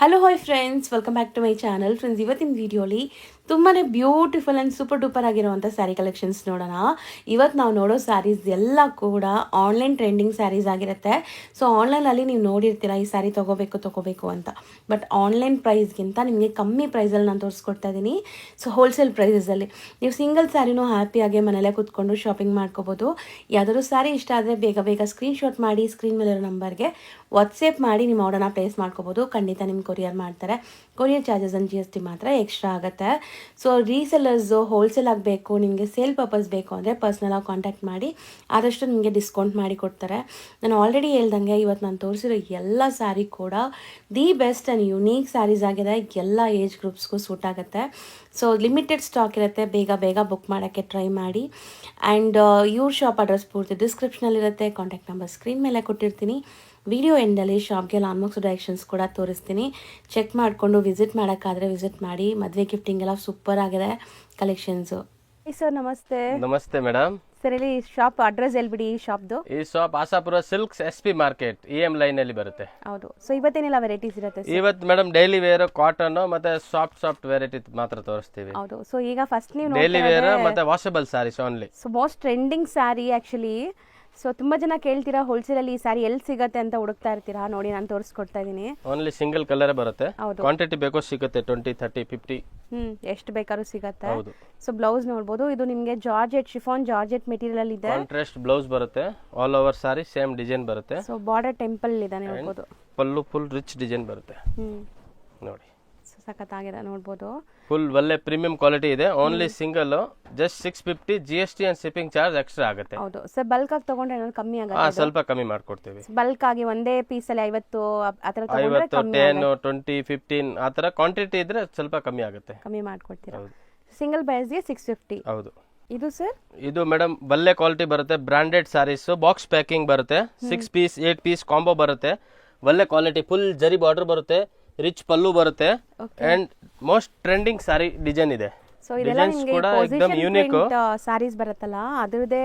Hello hi friends, welcome back to my channel. Friends, ಇವತ್ತಿನ ವಿಡಿಯೋಲಿ ತುಂಬಾ ಬ್ಯೂಟಿಫುಲ್ ಆ್ಯಂಡ್ ಸೂಪರ್ ಡೂಪರ್ ಆಗಿರುವಂಥ sari collections ನೋಡೋಣ. ಇವತ್ತು ನಾವು ನೋಡೋ ಸ್ಯಾರೀಸ್ ಎಲ್ಲ ಕೂಡ ಆನ್ಲೈನ್ ಟ್ರೆಂಡಿಂಗ್ ಸ್ಯಾರೀಸ್ ಆಗಿರುತ್ತೆ. ಸೊ ಆನ್ಲೈನಲ್ಲಿ ನೀವು ನೋಡಿರ್ತೀರ ಈ ಸ್ಯಾರಿ ತೊಗೋಬೇಕು ಅಂತ. ಬಟ್ ಆನ್ಲೈನ್ ಪ್ರೈಸ್ಗಿಂತ ನಿಮಗೆ ಕಮ್ಮಿ ಪ್ರೈಸಲ್ಲಿ ನಾನು ತೋರಿಸ್ಕೊಡ್ತಾ ಇದ್ದೀನಿ. ಸೊ ಹೋಲ್ಸೇಲ್ ಪ್ರೈಸಲ್ಲಿ ನೀವು ಸಿಂಗಲ್ ಸ್ಯಾರಿನೂ ಹ್ಯಾಪಿಯಾಗಿ ಮನೇಲೇ ಕೂತ್ಕೊಂಡು ಶಾಪಿಂಗ್ ಮಾಡ್ಕೋಬೋದು. ಯಾವುದಾದ್ರು ಸ್ಯಾರಿ ಇಷ್ಟ ಆದರೆ ಬೇಗ ಸ್ಕ್ರೀನ್ಶಾಟ್ ಮಾಡಿ ಸ್ಕ್ರೀನ್ ಮೇಲಿರೋ ನಂಬರ್ಗೆ ವಾಟ್ಸಪ್ ಮಾಡಿ ನಿಮ್ಮ ಆರ್ಡರ್ನ ಪ್ಲೇಸ್ ಮಾಡ್ಕೋಬೋದು. ಖಂಡಿತ ನಿಮ್ಗೆ ಕೊರಿಯರ್ ಮಾಡ್ತಾರೆ. ಕೊರಿಯರ್ ಚಾರ್ಜಸ್ ಅಂಡ್ GST ಮಾತ್ರ ಎಕ್ಸ್ಟ್ರಾ ಆಗುತ್ತೆ. ಸೊ ರೀಸೆಲ್ಲರ್ಸು ಹೋಲ್ಸೇಲ್ ಆಗಬೇಕು, ನಿಮಗೆ ಸೇಲ್ ಪರ್ಪಸ್ ಬೇಕು ಅಂದರೆ ಪರ್ಸ್ನಲಾಗಿ ಕಾಂಟ್ಯಾಕ್ಟ್ ಮಾಡಿ, ಆದಷ್ಟು ನಿಮಗೆ ಡಿಸ್ಕೌಂಟ್ ಮಾಡಿ ಕೊಡ್ತಾರೆ. ನಾನು ಆಲ್ರೆಡಿ ಹೇಳ್ದಂಗೆ ಇವತ್ತು ನಾನು ತೋರಿಸಿರೋ ಎಲ್ಲ ಸ್ಯಾರಿ ಕೂಡ the best and unique saris ಆಗಿದೆ. ಎಲ್ಲ ಏಜ್ ಗ್ರೂಪ್ಸ್ಗೂ ಸೂಟ್ ಆಗುತ್ತೆ. ಸೊ ಲಿಮಿಟೆಡ್ ಸ್ಟಾಕ್ ಇರುತ್ತೆ, ಬೇಗ ಬುಕ್ ಮಾಡೋಕ್ಕೆ ಟ್ರೈ ಮಾಡಿ. ಆ್ಯಂಡ್ ಇವ್ರ ಶಾಪ್ ಅಡ್ರೆಸ್ ಪೂರ್ತಿ ಡಿಸ್ಕ್ರಿಪ್ಷನಲ್ಲಿರುತ್ತೆ, ಕಾಂಟ್ಯಾಕ್ಟ್ ನಂಬರ್ ಸ್ಕ್ರೀನ್ ಮೇಲೆ ಕೊಟ್ಟಿರ್ತೀನಿ. ವಿಡಿಯೋ ಎಂಡಲ್ಲಿ ಶಾಪ್ಗೆ ಲಾನ್ಮಾರ್ಕ್ಸ್ ಡೈರೆಕ್ಷನ್ಸ್ ಕೂಡ ತೋರಿಸ್ತೀನಿ. ಚೆಕ್ ಮಾಡಿಕೊಂಡು ವಿಸಿಟ್ ಮಾಡೋಕ್ಕಾದರೆ ವಿಸಿಟ್ ಮಾಡಿ. ಮದುವೆ ಗಿಫ್ಟಿಂಗ್ ಎಲ್ಲ ಸೂಪರ್ ಆಗಿದೆ ಕಲೆಕ್ಷನ್ಸು. ಸರ್ ನಮಸ್ತೆ. ನಮಸ್ತೆ ಮೇಡಮ್. ಸರ್ ಇಲ್ಲಿ ಶಾಪ್ ಅಡ್ರೆಸ್ ಹೇಳ್ಬಿಡಿ. ಈ ಶಾಪ್ದು ಈ shop Asapura silks SP market EM line ಅಲ್ಲಿ ಬರುತ್ತೆ. ಹೌದು. ಸೊ ಇವತ್ತೇನೆಲ್ಲ ವೆರೈಟೀಸ್ ಇರುತ್ತೆ? ಇವತ್ತು ಮೇಡಮ್ ಡೈಲಿ ವೇರ್ ಕಾಟನ್ ಮತ್ತೆ ಸಾಫ್ಟ್ ವೆರೈಟಿ ಮಾತ್ರ ತೋರಿಸ್ತೀವಿ. ಹೌದು. ಸೊ ಈಗ ಫಸ್ಟ್ ನೀವು ಡೈಲಿ ವೇರ್ ಮತ್ತೆ washable saris only. So most trending sari actually. So ತುಂಬ ಜನ ಕೇಳ್ತೀರಾ ಹೋಲ್ಸೇಲಲ್ಲಿ ಈ ಸ್ಯಾರಿ ಎಲ್ಲಿ ಸಿಗುತ್ತೆ ಅಂತ ಹುಡುಕ್ತಾ ಇರ್ತೀರಾ. ನೋಡಿ, ನಾನು ತೋರಿಸ್ಕೊಡ್ತಾ ಇದ್ದೀನಿ. ಓನ್ಲಿ ಸಿಂಗಲ್ ಕಲರ್ ಬರುತ್ತೆ. ಕ್ವಾಂಟಿಟಿ ಬೇಕೋ ಸಿಗುತ್ತೆ 20, 30, 50. ಎಷ್ಟು ಬೇಕಾದ್ರೂ ಸಿಗುತ್ತೆ. ಹೌದು. ಸೊ ಬ್ಲೌಸ್ ನೋಡ್ಬೋದು. ಇದು ನಿಮಗೆ ಜಾರ್ಜೆಟ್ ಶಿಫಾನ್ ಜಾರ್ಜೆಟ್ ಮೆಟೀರಿಯಲ್ ಇದೆ. ಕಾಂಟ್ರಾಸ್ಟ್ ಬ್ಲೌಸ್ ಬರುತ್ತೆ. ಆಲ್ ಓವರ್ ಸಾರಿ ಸೇಮ್ ಡಿಸೈನ್ ಬರುತ್ತೆ. ಸೊ ಬಾರ್ಡರ್ ಟೆಂಪಲ್ ಇದೆ ನೋಡ್ಬೋದು. ಪಲ್ಲು ಫುಲ್ ರಿಚ್ ಡಿಸೈನ್ ಬರುತ್ತೆ. ನೋಡಿ, ಸಖತ್ತಾಗಿದೆ ನೋಡ್ಬೋದು. ಫುಲ್ ಒಳ್ಳೆ ಪ್ರೀಮಿಯಂ ಕ್ವಾಲಿಟಿ ಇದೆ. Only single just 650 GST and shipping charge extra ಆಗುತ್ತೆ. ಹೌದು ಸರ್. ಬಲ್ಕ್ ಆಗಿ ತಗೊಂಡ್ರೆ ಏನಾದ್ರು ಕಮ್ಮಿ ಆಗುತ್ತೆ? ಸ್ವಲ್ಪ ಕಮ್ಮಿ ಮಾಡ್ಕೊಡ್ತೀವಿ. ಬಲ್ಕ್ ಆಗಿ ಒಂದೇ ಪೀಸ್ ಅಲ್ಲಿ 50 ಆತರ ತಗೊಂಡ್ರೆ 50, 10, 20, 15 ಆತರ ಕ್ವಾಂಟಿಟಿ ಇದ್ರೆ ಸ್ವಲ್ಪ ಕಮ್ಮಿ ಆಗುತ್ತೆ. ಕಮ್ಮಿ ಮಾಡ್ಕೊಡ್ತೀರಾ? ಸಿಂಗಲ್ ಪ್ರೈಸ್ಗೆ 650. ಹೌದು. ಇದು ಸರ್? ಇದು ಮೇಡಮ್ ಒಳ್ಳೆ ಕ್ವಾಲಿಟಿ ಬರುತ್ತೆ. ಬ್ರಾಂಡೆಡ್ ಸಾರೀಸ್, ಬಾಕ್ಸ್ ಪ್ಯಾಕಿಂಗ್ ಬರುತ್ತೆ. 6 ಪೀಸ್ 8 ಪೀಸ್ ಕಾಂಬೋ ಬರುತ್ತೆ. ಒಳ್ಳೆ ಕ್ವಾಲಿಟಿ, ಫುಲ್ ಜರಿ ಬಾರ್ಡರ್ ಬರುತ್ತೆ, ರಿಚ್ ಪಲ್ಲು ಬರುತ್ತೆ and most trending sorry design ಇದೆ. ಸೊ ಇದೆಲ್ಲ ನಿಮಗೆ ಯೂನಿಕ್ ಸಾರೀಸ್ ಬರುತ್ತಲ್ಲ, ಅದರದೇ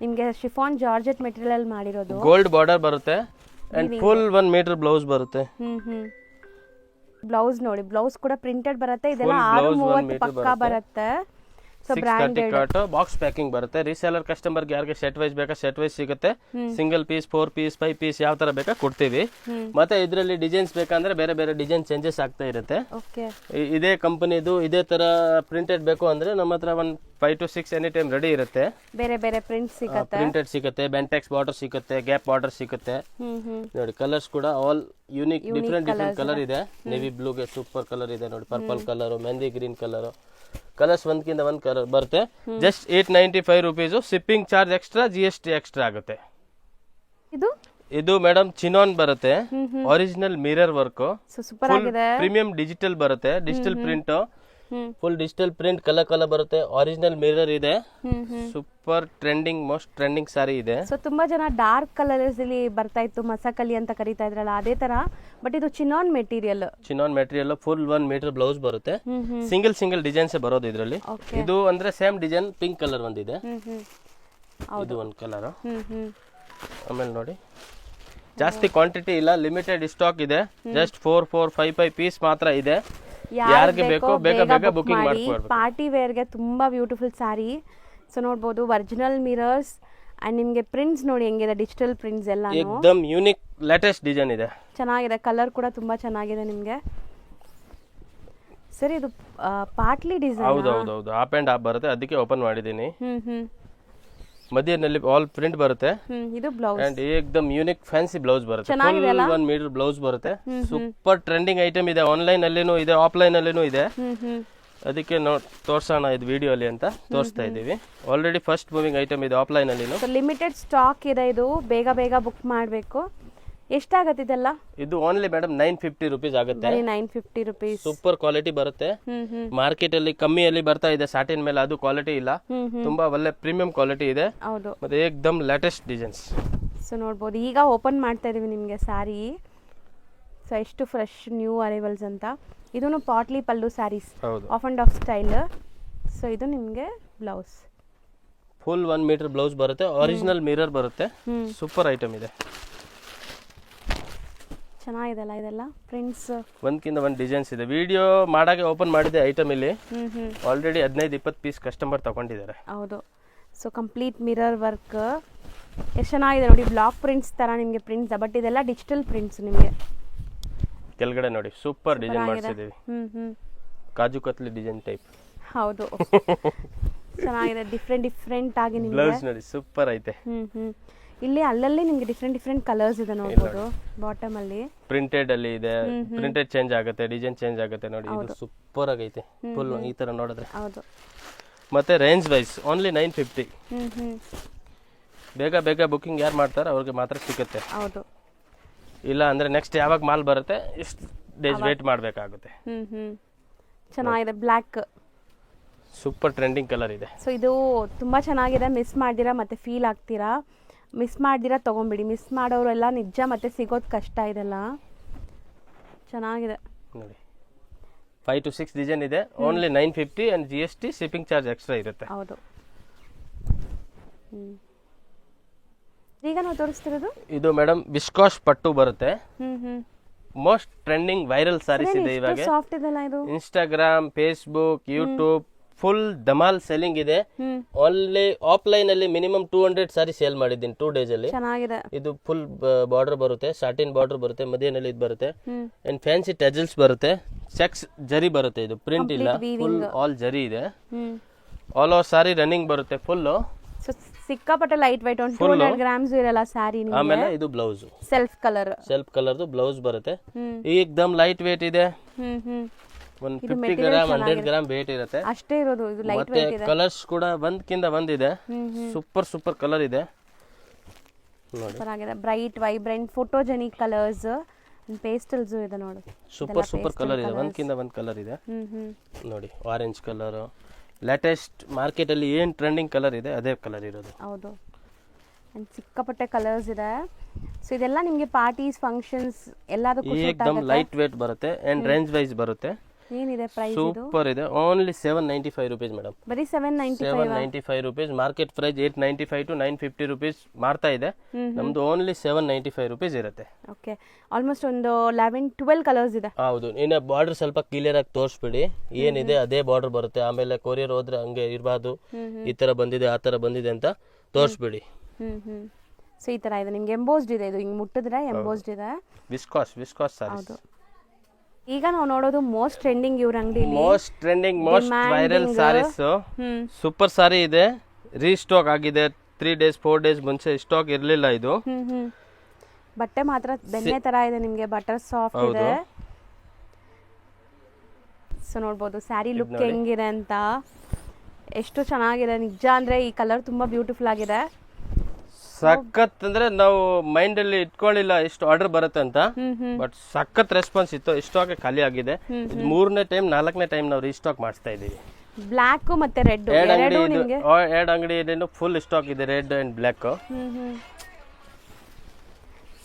ನಿಮಗೆ ಶಿಫಾನ್ ಜಾರ್ಜೆಟ್ ಮೆಟೀರಿಯಲ್ ಅಲ್ಲಿ ಮಾಡಿರೋದು. ಗೋಲ್ಡ್ ಬಾರ್ಡರ್ ಬರುತ್ತೆ ಅಂಡ್ ಫುಲ್ 1 ಮೀಟರ್ ಬ್ಲೌಸ್ ಬರುತ್ತೆ. ಬ್ಲೌಸ್ ನೋಡಿ, ಬ್ಲೌಸ್ ಕೂಡ ಪ್ರಿಂಟೆಡ್ ಬರುತ್ತೆ. ಇದೆಲ್ಲ 630 ಪಕ್ಕಾ ಬರುತ್ತೆ. ಸೊ 630 ಕಟ್ ಬಾಕ್ಸ್ ಪ್ಯಾಕಿಂಗ್ ಬರುತ್ತೆ. ರೀಸೇಲರ್ ಕಸ್ಟಮರ್ ಯಾರಿಗೆ ಸೆಟ್ ವೈಸ್ ಬೇಕಾ ಸೆಟ್ ವೈಸ್ ಸಿಗುತ್ತೆ. ಸಿಂಗಲ್ ಪೀಸ್, 4 ಪೀಸ್, 5 ಪೀಸ್ ಯಾವ ತರ ಬೇಕಾ ಕೊಡ್ತೀವಿ. ಮತ್ತೆ ಇದರಲ್ಲಿ ಡಿಸೈನ್ಸ್ ಬೇಕಂದ್ರೆ ಬೇರೆ ಡಿಸೈನ್ ಚೇಂಜಸ್ ಆಗ್ತಾ ಇರುತ್ತೆ. ಇದೇ ಕಂಪನಿದು ಇದೇ ತರ ಪ್ರಿಂಟೆಡ್ ಬೇಕು ಅಂದ್ರೆ ನಮ್ಮ ಹತ್ರ 5 to 6 ಎನಿ ಟೈಮ್ ರೆಡಿ ಇರುತ್ತೆ. ಬೇರೆ ಪ್ರಿಂಟ್ ಸಿಗುತ್ತೆ, ಪ್ರಿಂಟೆಡ್ ಸಿಗುತ್ತೆ, ಬೆಂಟೆಕ್ಸ್ ಬಾರ್ಡರ್ ಸಿಗುತ್ತೆ, ಗ್ಯಾಪ್ ಬಾರ್ಡರ್ ಸಿಗುತ್ತೆ. ನೋಡಿ, ಕಲರ್ಸ್ ಕೂಡ ಆಲ್ ಯೂನಿಕ್ ಡಿಫ್ರೆಂಟ್ ಕಲರ್ ಇದೆ. ನೇವಿ ಬ್ಲೂಗೆ ಸೂಪರ್ ಕಲರ್ ಇದೆ ನೋಡಿ, purple colour, mehndi green colour. Colours ಒಂದ್ಕಿಂತ ಒಂದ್ ಕಲರ್ ಬರುತ್ತೆ. Just 895 rupees. Shipping charge extra, GST extra ಆಗುತ್ತೆ. ಇದು ಮೇಡಮ್ ಚಿನಾನ್ ಬರುತ್ತೆ. Original mirror work, premium digital ಬರುತ್ತೆ. Digital print, full digital print, colour ಬರುತ್ತೆ. ಒರಿಜಿನಲ್ ಮಿರರ್ ಇದೆ. Super trending, most trending sari ಇದೆ. ಸೊ ತುಂಬಾ ಜನ ಡಾರ್ಕ್ ಕಲರ್ಸ್ ಇಲ್ಲಿ ಬರ್ತಾ ಇತ್ತು, ಮಸಕಲಿ ಅಂತ ಕರೀತಾ ಇದ್ರಲ್ಲ, ಅದೇ ತರ. ಬಟ್ ಇದು chinon material full 1 metre blouse ಬರುತ್ತೆ. ಸಿಂಗಲ್ ಡಿಸೈನ್ಸ್ ಬರೋದು ಇದರಲ್ಲಿ. ಇದು ಅಂದ್ರೆ ಸೇಮ್ ಡಿಸೈನ್ ಪಿಂಕ್ ಕಲರ್ ಒಂದಿದೆ. ಇದು ಒಂದು ಕಲರ್. ಆಮೇಲೆ ನೋಡಿ, ಜಾಸ್ತಿ ಕ್ವಾಂಟಿಟಿ ಇಲ್ಲ, ಲಿಮಿಟೆಡ್ ಸ್ಟಾಕ್ ಇದೆ. ಜಸ್ಟ್ 4, 5 ಪೀಸ್ ಮಾತ್ರ ಇದೆ. ಯಾರಿಗೆ ಬೇಕೋ ಬೇಗ ಬುಕಿಂಗ್ ಮಾಡ್ಕೊಳ್ಬೇಕು. ಪಾರ್ಟಿ ವೇರ್ಗೆ ತುಂಬಾ ಬ್ಯೂಟಿಫುಲ್ ಸ್ಯಾರಿ. ಸೊ ನೋಡ್ಬೋದು, ಒರಿಜಿನಲ್ ಮಿರರ್ಸ್ ಅಂಡ್ ನಿಮಗೆ ಪ್ರಿಂಟ್ಸ್ ನೋಡಿ ಹೆಂಗಿದೆ, ಡಿಜಿಟಲ್ ಪ್ರಿಂಟ್ಸ್ ಎಲ್ಲ ಏಕದಮ್ ಯೂನಿಕ್ ಲೇಟೆಸ್ಟ್ ಡಿಸೈನ್ ಇದೆ. ಚೆನ್ನಾಗಿದೆ. ಕಲರ್ ಕೂಡ ತುಂಬಾ ಚೆನ್ನಾಗಿದೆ ನಿಮಗೆ. ಸರಿ, ಇದು ಪಾಟ್ಲಿ ಡಿಸೈನ್. ಹೌದು, ಆಪ್ ಅಂಡ್ ಆಪ್ ಬರುತ್ತೆ, ಅದಕ್ಕೆ ಓಪನ್ ಮಾಡಿದೀನಿ. ಮಧ್ಯದಲ್ಲಿ ಆಲ್ ಪ್ರಿಂಟ್ ಬರುತ್ತೆ. ಇದು ಬ್ಲೌಸ್ ಅಂಡ್ ಏಕದಮ್ ಯೂನಿಕ್ ಫ್ಯಾನ್ಸಿ ಬ್ಲೌಸ್ ಬರುತ್ತೆ. ಫುಲ್ 1 ಮೀಟರ್ ಬ್ಲೌಸ್ ಬರುತ್ತೆ. ಸೂಪರ್ ಟ್ರೆಂಡಿಂಗ್ ಐಟಮ್ ಇದೆ. ಆನ್ಲೈನ್ ಅಲ್ಲಿನೂ ಇದೆ, ಆಫ್ಲೈನ್ ಅಲ್ಲಿನೂ ಇದೆ. ಅದಕ್ಕೆ ತೋರ್ಸೋಣ ಇದು ವಿಡಿಯೋ ಅಲ್ಲಿ ಅಂತ ತೋರಿಸ್ತಾ ಇದೀವಿ. ಆಲ್ರೆಡಿ ಫಸ್ಟ್ ಮೂವಿಂಗ್ ಐಟಮ್ ಇದೆ ಆಫ್ಲೈನ್ ಅಲ್ಲಿ. ಲಿಮಿಟೆಡ್ ಸ್ಟಾಕ್ ಇದೆ. ಇದು ಬೇಗ ಬುಕ್ ಮಾಡಬೇಕು. ಎಷ್ಟಾಗತ್ತೆ ಇದೆಲ್ಲ? ಇದು ಓನ್ಲಿ ಮೇಡಮ್ 950 ರುಪೀಸ್ ಆಗುತ್ತೆ. 950 ರುಪೀಸ್. ಸೂಪರ್ ಕ್ವಾಲಿಟಿ ಬರುತ್ತೆ. ಮಾರ್ಕೆಟ್ ಅಲ್ಲಿ ಕಮ್ಮಿಯಲ್ಲಿ ಬರ್ತಾ ಇದೆ ಸಾಟಿನ್ ಮೇಲೆ, ಅದು ಕ್ವಾಲಿಟಿ ಇಲ್ಲ. ತುಂಬಾ ಒಳ್ಳೆ ಪ್ರೀಮಿಯಂ ಕ್ವಾಲಿಟಿ ಇದೆ. ಮತ್ತೆ ಏಕದಮ್ ಲೇಟೆಸ್ಟ್ ಡಿಸೈನ್ಸ್. ಸೊ ನೋಡ್ಬೋದು, ಈಗ ಓಪನ್ ಮಾಡ್ತಾ ಇದೀವಿ ನಿಮಗೆ ಸ್ಯಾರಿ. ಸೊ ಎಷ್ಟು ಫ್ರೆಶ್ ನ್ಯೂ ಅರೈವಲ್ಸ್ ಅಂತ. ಇದನ್ನು ಪಾಟ್ಲಿ ಪಲ್ಲು saris, half and half style. So ಇದು ನಿಮಗೆ ಬ್ಲೌಸ್, ಫುಲ್ 1 ಮೀಟರ್ ಬ್ಲೌಸ್ ಬರುತ್ತೆ. ಒರಿಜಿನಲ್ ಮಿರರ್ ಬರುತ್ತೆ. ಸೂಪರ್ ಐಟಮ್ ಇದೆ. ಚೆನ್ನಾಗಿದೆಲ್ಲ ಇದೆಲ್ಲ ಪ್ರಿಂಟ್ಸ್. ಒಂದ್ಕಿಂತ ಒಂದು ಡಿಸೈನ್ಸ್ ಇದೆ. ವಿಡಿಯೋ ಮಾಡಾಗೆ ಓಪನ್ ಮಾಡಿದೆ ಐಟಮ್ ಇಲ್ಲಿ. ಆಲ್ರೆಡಿ 15-20 ಪೀಸ್ ಕಸ್ಟಮರ್ ತಗೊಂಡಿದ್ದಾರೆ. ಹೌದು. ಸೊ ಕಂಪ್ಲೀಟ್ ಮಿರರ್ ವರ್ಕ್ ಎಷ್ಟು ಚೆನ್ನಾಗಿದೆ ನೋಡಿ, ಬ್ಲಾಕ್ ಪ್ರಿಂಟ್ಸ್ ಥರ ನಿಮಗೆ ಪ್ರಿಂಟ್ಸ್. ಬಟ್ ಇದೆಲ್ಲ ಡಿಜಿಟಲ್ ಪ್ರಿಂಟ್ಸ್ ನಿಮಗೆ. ಕೆಳಗಡೆ ನೋಡಿ ಸೂಪರ್ ಡಿಸೈನ್ ಮಾಡಿಸಿದ್ದೀವಿ. ಕಾಜು ಕತ್ಲಿ ಡಿಸೈನ್ ಟೈಪ್. ಹೌದು ಚೆನ್ನಾಗಿದೆ, ಡಿಫ್ರೆಂಟ್ ಆಗಿ ನಿಮಗೆ. ಬ್ಲೌಸ್ ನೋಡಿ ಸೂಪರ್ ಐತೆ. ಇಲ್ಲಿ ಅಲ್ಲಲ್ಲಿ ನಿಮಗೆ ಡಿಫ್ರೆಂಟ್ ಕಲರ್ಸ್ ಇದೆ ನೋಡ್ಬೋದು. ಬಾಟಮ್ ಅಲ್ಲಿ ಪ್ರಿಂಟೆಡ್ ಅಲ್ಲಿ ಇದೆ, ಪ್ರಿಂಟೆಡ್ ಚೇಂಜ್ ಆಗುತ್ತೆ, ಡಿಸೈನ್ ಚೇಂಜ್ ಆಗುತ್ತೆ ನೋಡಿ. ಇದು ಸೂಪರ್ ಆಗೈತೆ ಫುಲ್ ಈ ತರ ನೋಡಿದ್ರೆ. ಹೌದು. ಮತ್ತೆ ರೇಂಜ್ ವೈಸ್ ಓನ್ಲಿ 950. ಬೇಗ ಬುಕಿಂಗ್ ಯಾರು ಮಾಡ್ತಾರೆ ಅವ್ರಿಗೆ ಮಾತ್ರ ಸಿಗುತ್ತೆ. ಹೌದು. ಇಲ್ಲ ಅಂದ್ರೆ ನೆಕ್ಸ್ಟ್ ಯಾವಾಗ ಮಾಲ್ ಬರುತ್ತೆ ಇಷ್ಟು ಡೇಸ್ ವೇಟ್ ಮಾಡಬೇಕಾಗುತ್ತೆ. ಚೆನ್ನಾಗಿದೆ, ಬ್ಲ್ಯಾಕ್ ಸೂಪರ್ ಟ್ರೆಂಡಿಂಗ್ ಕಲರ್ ಇದೆ. ಸೊ ಇದು ತುಂಬಾ ಚೆನ್ನಾಗಿದೆ, ಮಿಸ್ ಮಾಡ್ದಿರಾ ಮತ್ತೆ ಫೀಲ್ ಆಗ್ತೀರಾ. ಮಿಸ್ ಮಾಡ್ದಿರಾ ತಗೊಂಬಿಡಿ. ಮಿಸ್ ಮಾಡೋರೆಲ್ಲ ನಿಜ ಮತ್ತೆ ಸಿಗೋದು ಕಷ್ಟ. ಇದೆಲ್ಲ ಚೆನ್ನಾಗಿದೆ ನೋಡಿ. 5 to 6 ಡಿಸೈನ್ ಇದೆ. Only 950 and GST shipping charge extra ಇರುತ್ತೆ. ಹೌದು. ಈಗ ನಾವು ತೋರಿಸ್ತಿರೋದು ಇದು ಮೇಡಮ್ ವಿಸ್ಕಾಸ್ ಪಟ್ಟು ಬರುತ್ತೆ. ಮೋಸ್ಟ್ ಟ್ರೆಂಡಿಂಗ್ ವೈರಲ್ ಸಾರೀಸ್ ಇದೆ ಇವಾಗ. ಸಾಫ್ಟ್ ಇದೆಲ್ಲ ಇದು. ಇನ್ಸ್ಟಾಗ್ರಾಮ್, ಫೇಸ್ಬುಕ್, ಯೂಟ್ಯೂಬ್ ಫುಲ್ ಧಮಾಲ್ ಸೆಲ್ಲಿಂಗ್ ಇದೆ. ಓನ್ಲಿ ಆಫ್ಲೈನ್ ಅಲ್ಲಿ ಮಿನಿಮಮ್ 200 ಸಾರಿ ಸೇಲ್ ಮಾಡಿದ್ದೀನಿ 2 ಡೇಸ್ ಅಲ್ಲಿ. ಚೆನ್ನಾಗಿದೆ. ಇದು ಫುಲ್ ಬಾರ್ಡರ್ ಬರುತ್ತೆ, ಸಾಟಿನ್ ಬಾರ್ಡರ್ ಬರುತ್ತೆ, ಮಧ್ಯದಲ್ಲಿ ಇದು ಬರುತ್ತೆ ಅಂಡ್ ಫ್ಯಾನ್ಸಿ ಟಜಲ್ಸ್ ಬರುತ್ತೆ, ಚೆಕ್ಸ್ ಜರಿ ಬರುತ್ತೆ. ಇದು ಪ್ರಿಂಟ್ ಇಲ್ಲ, ಫುಲ್ ಆಲ್ ಜರಿ ಇದೆ. ಆಲ್ ಓವರ್ ಸಾರಿ ರನ್ನಿಂಗ್ ಬರುತ್ತೆ ಫುಲ್. ಸಿಕ್ಕಾಪಟ್ಟೆ ಲೈಟ್ ವೈಟ್, 200 ಗ್ರಾಮ್ಸ್ ಇರಲ್ಲ ಸಾರಿ. ಆಮೇಲೆ ಇದು ಬ್ಲೌಸ್ ಸೆಲ್ಫ್ ಕಲರ್ದು ಬ್ಲೌಸ್ ಬರುತ್ತೆ. ಏಕ್ದಮ್ ಲೈಟ್ ವೇಟ್ ಇದೆ. 150 ಗ್ರಾಮ್ 100 ಗ್ರಾಮ್ ವೇಟ್ ಇರುತ್ತೆ ಅಷ್ಟೇ ಇರೋದು. ಇದು ಲೈಟ್ ವೇಟ್ ಇದೆ. ಕಲರ್ಸ್ ಕೂಡ ಒಂದಕ್ಕಿಂತ ಒಂದಿದೆ. ಸೂಪರ್ ಕಲರ್ ಇದೆ ನೋಡಿ. ಚೆನ್ನಾಗಿದೆ, bright vibrant photogenic colours, pastels ಇದೆ ನೋಡಿ. ಸೂಪರ್ ಕಲರ್ ಇದೆ, ಒಂದಕ್ಕಿಂತ ಒಂದು ಕಲರ್ ಇದೆ ನೋಡಿ. ಆರೆಂಜ್ ಕಲರ್ ಲೇಟೆಸ್ಟ್ ಮಾರ್ಕೆಟ್ ಅಲ್ಲಿ ಏನ್ ಟ್ರೆಂಡಿಂಗ್ ಕಲರ್ ಇದೆ ಅದೇ ಕಲರ್ ಇರೋದು. ಹೌದು. ಅಂಡ್ ಸಿಕ್ಕಾಪಟ್ಟೆ ಕಲರ್ಸ್ ಇದೆ. ಸೊ ಇದೆಲ್ಲ ನಿಮಗೆ ಪಾರ್ಟೀಸ್, ಫಂಕ್ಷನ್ಸ್ ಎಲ್ಲದಕ್ಕೂ ಸೂಟ್ ಆಗುತ್ತೆ. ಲೈಟ್ ವೇಟ್ ಬರುತ್ತೆ ಅಂಡ್ ರೇಂಜ್ ವೈಸ್ ಬರುತ್ತೆ. ಏನಿದೆ ಪ್ರೈಸ್ ಇದು? ಸೂಪರ್ ಇದೆ. Only 795 rupees madam. ಬರೀ 795 rupees. Market price 895 to 950 rupees ಮಾರ್ತಾ ಇದೆ. ನಮ್ದು ಓನ್ಲಿ 795 rupees ಇರುತ್ತೆ. ಓಕೆ, ಆಲ್ಮೋಸ್ಟ್ ಒಂದು 11-12 ಕಲರ್ಸ್ ಇದೆ. ಹೌದು. ಇನ್ನ ಬಾರ್ಡರ್ ಸ್ವಲ್ಪ ಕ್ಲಿಯರ್ ಆಗಿ ತೋರಿಸ್ಬಿಡಿ, ಏನಿದೆ ಅದೇ ಬಾರ್ಡರ್ ಬರುತ್ತೆ. ಆಮೇಲೆ ಕೊರಿಯರ್ ಹೋದ್ರೆ ಹಂಗೆ ಇರಬಾರ್ದು, ಈ ತರ ಬಂದಿದೆ ಆ ತರ ಬಂದಿದೆ ಅಂತ ತೋರಿಸ್ಬಿಡಿ. ಸೊ ಈ ತರ ಇದೆ ನಿಮ್ಗೆ. ಎಂಬೋಸ್ಡ್ ಇದೆ, ಇದು ಹಿಂಗ್ ಮುಟ್ಟಿದ್ರೆ ಎಂಬೋಸ್ಡ್ ಇದೆ. Viscose saris. ಹೌದು. ಈಗ ನಾವು ನೋಡೋದು ಮೋಸ್ಟ್ ಟ್ರೆಂಡಿಂಗ್ ಇವ್ರ ಅಂಗಡಿಲಿ. Most viral saris. Super sari ಇದೆ, ರೀಸ್ಟಾಕ್ ಆಗಿದೆ. 3 days 4 days ಮುಂಚೆ ಸ್ಟಾಕ್ ಇರ್ಲಿಲ್ಲ ಇದು. ಬಟ್ಟೆ ಮಾತ್ರ ಬೆಣ್ಣೆ ತರ ಇದೆ ನಿಮ್ಗೆ, ಬಟರ್ ಸಾಫ್ಟ್ ಇದೆ. ಸೊ ನೋಡ್ಬೋದು ಸ್ಯಾರಿ ಲುಕ್ ಹೆಂಗಿದೆ ಅಂತ. ಎಷ್ಟು ಚೆನ್ನಾಗಿದೆ ನಿಜ. ಅಂದ್ರೆ ಈ ಕಲರ್ ತುಂಬಾ ಬ್ಯೂಟಿಫುಲ್ ಆಗಿದೆ. ಸಖತ್ ಅಂದ್ರೆ ನಾವು ಮೈಂಡ್ ಅಲ್ಲಿ ಇಟ್ಕೊಳ್ಳಿಲ್ಲ ಎಷ್ಟು ಆರ್ಡರ್ ಬರುತ್ತೆ ಅಂತ, ಬಟ್ ಸಖತ್ ರೆಸ್ಪಾನ್ಸ್ ಇತ್ತು. ಸ್ಟಾಕ್ ಖಾಲಿ ಆಗಿದೆ. 3ನೇ ಟೈಮ್ 4ನೇ ಟೈಮ್ ನಾವು ರೀಸ್ಟಾಕ್ ಮಾಡಿಸ್ತಾ ಇದೀವಿ. ಬ್ಲಾಕ್ ಮತ್ತೆ ರೆಡ್ ಎರಡು ಅಂಗಡಿ ಫುಲ್ ಸ್ಟಾಕ್ ಇದೆ, red and block.